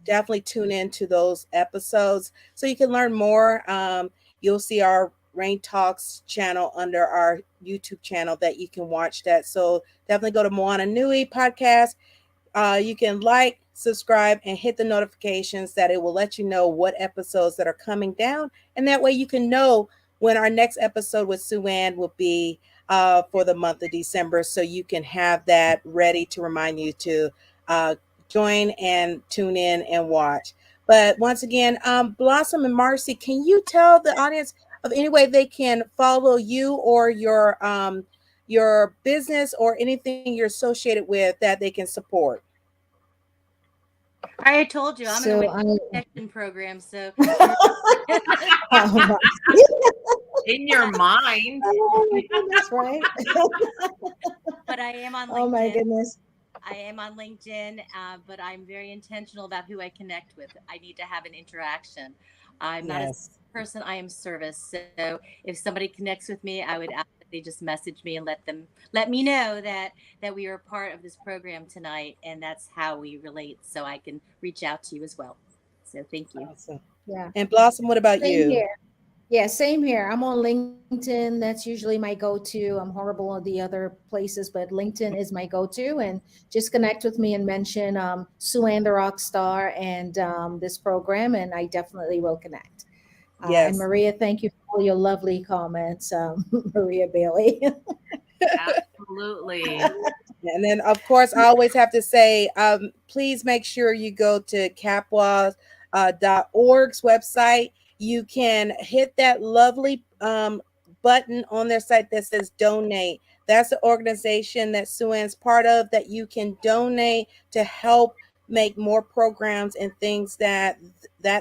definitely tune into those episodes so you can learn more. You'll see our Rain Talks channel under our YouTube channel that you can watch that. So definitely go to Moana Nui Podcast. You can like, subscribe, and hit the notifications that it will let you know what episodes that are coming down. And that way you can know when our next episode with Sue-Ann will be for the month of December. So you can have that ready to remind you to join and tune in and watch. But once again, Blossom and Marcy, can you tell the audience of any way they can follow you or your business or anything you're associated with that they can support? I told you I'm So in a protection program, so in your mind. That's right. But I am on LinkedIn. Oh my goodness. I am on LinkedIn, but I'm very intentional about who I connect with. I need to have an interaction. I'm not a person, I am service. So if somebody connects with me, I would ask that they just message me and let me know that we are part of this program tonight, and that's how we relate, so I can reach out to you as well. So thank you. Awesome. Yeah. And Blossom, what about Same you? here. Yeah, same here. I'm on LinkedIn. That's usually my go-to. I'm horrible on the other places, but LinkedIn is my go-to. And just connect with me and mention Sue-Ann the Rockstar and this program, and I definitely will connect. Yes. And Maria, thank you for all your lovely comments, Maria Bailey. Absolutely. And then, of course, I always have to say, please make sure you go to capwa.org's website. You can hit that lovely button on their site that says donate. That's the organization that Sue-Ann's part of that you can donate to help make more programs and things that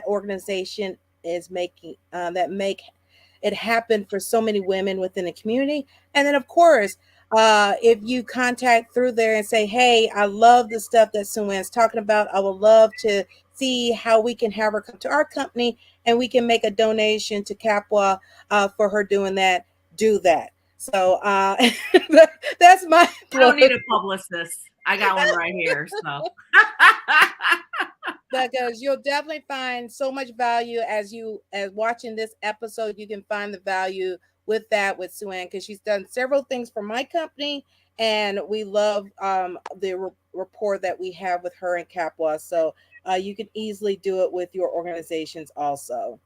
organization is making that make it happen for so many women within the community. And then, of course, if you contact through there and say, hey, I love the stuff that Sue-Ann's talking about, I would love to see how we can have her come to our company and we can make a donation to Capwa for her doing that, do that. So that's my I don't need a publicist. I got one right here. So because you'll definitely find so much value as watching this episode. You can find the value with Sue-Ann, because she's done several things for my company, and we love the rapport that we have with her and Capwa. So you can easily do it with your organizations also.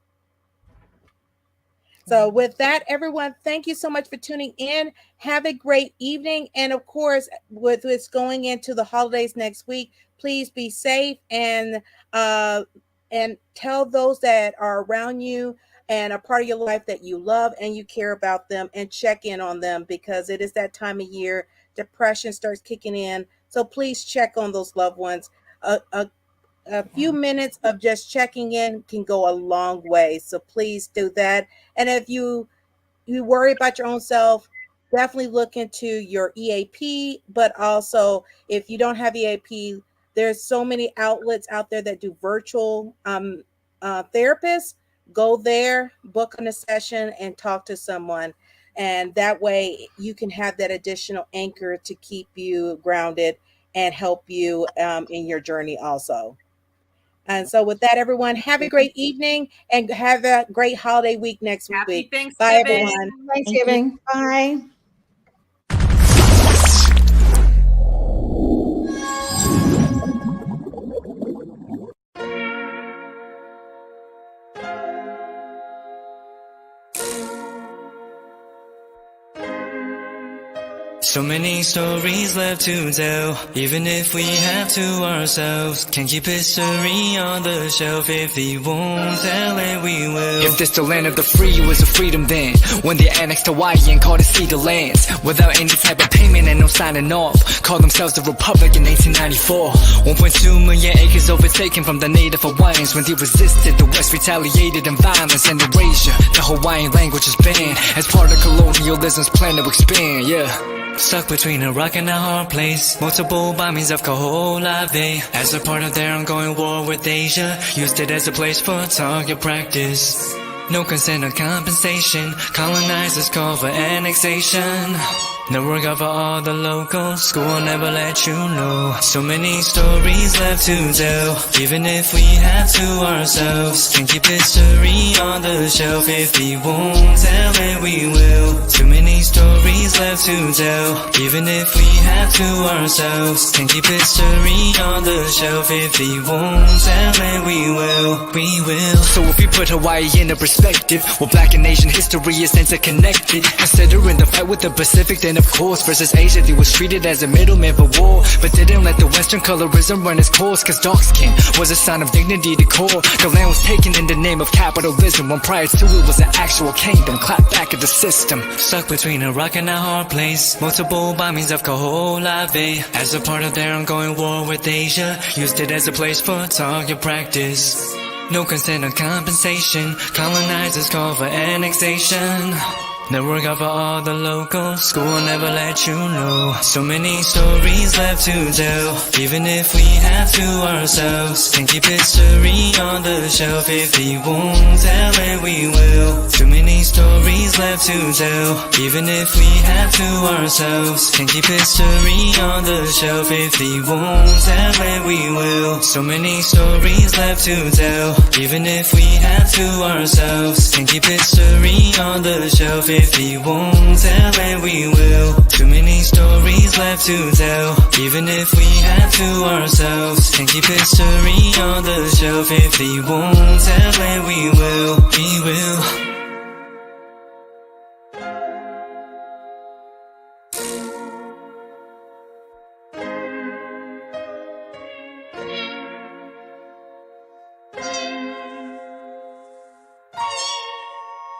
So with that, everyone, thank you so much for tuning in. Have a great evening. And of course, with what's going into the holidays next week, please be safe and tell those that are around you and a part of your life that you love and you care about them, and check in on them, because it is that time of year. Depression starts kicking in. So please check on those loved ones. A few minutes of just checking in can go a long way. So please do that. And if you worry about your own self, definitely look into your EAP. But also, if you don't have EAP, there's so many outlets out there that do virtual therapists. Go there, book on a session, and talk to someone. And that way you can have that additional anchor to keep you grounded and help you in your journey also. And so with that, everyone, have a great evening and have a great holiday week next Happy week. Thanksgiving. Bye, everyone. Thanksgiving. Bye. So many stories left to tell, even if we have to ourselves. Can keep history on the shelf. If we won't tell it, we will. If this the land of the free, it was a freedom then, when they annexed Hawaii and called it Cedar Lands, without any type of payment and no signing off. Called themselves the Republic in 1894. 1.2 million acres overtaken from the native Hawaiians. When they resisted, the West retaliated in violence and erasure. The Hawaiian language is banned as part of colonialism's plan to expand, yeah. Stuck between a rock and a hard place. Multiple bombings of Kaho'olawe as a part of their ongoing war with Asia. Used it as a place for target practice. No consent or compensation. Colonizers call for annexation. No work out for all the locals. School will never let you know. So many stories left to tell, even if we have to ourselves. Can keep history on the shelf. If we won't tell it, we will. Too many stories left to tell, even if we have to ourselves. Can keep history on the shelf. If we won't tell it, we will. We will. So if we put Hawaii into perspective, well, Black and Asian history is interconnected. Considering the fight with the Pacific, then of course, versus Asia, they was treated as a middleman for war, but didn't let the Western colorism run its course, cause dark skin was a sign of dignity to core. The land was taken in the name of capitalism, when prior to it was an actual kingdom. Clap back at the system. Stuck between a rock and a hard place. Multiple bombings of Kaho'olawe as a part of their ongoing war with Asia. Used it as a place for target practice. No consent or compensation. Colonizers call for annexation. No work out for all the locals. School will never let you know. So many stories left to tell, even if we have to ourselves. Can keep history on the shelf. If we won't tell it, we will. Too many stories left to tell, even if we have to ourselves. Can keep history on the shelf. If we won't tell it, we will. So many stories left to tell, even if we have to ourselves. Can keep history on the shelf. If we won't tell it, we will. Too many stories left to tell, even if we have to ourselves. Can keep history on the shelf. If we won't tell it, we will. We will.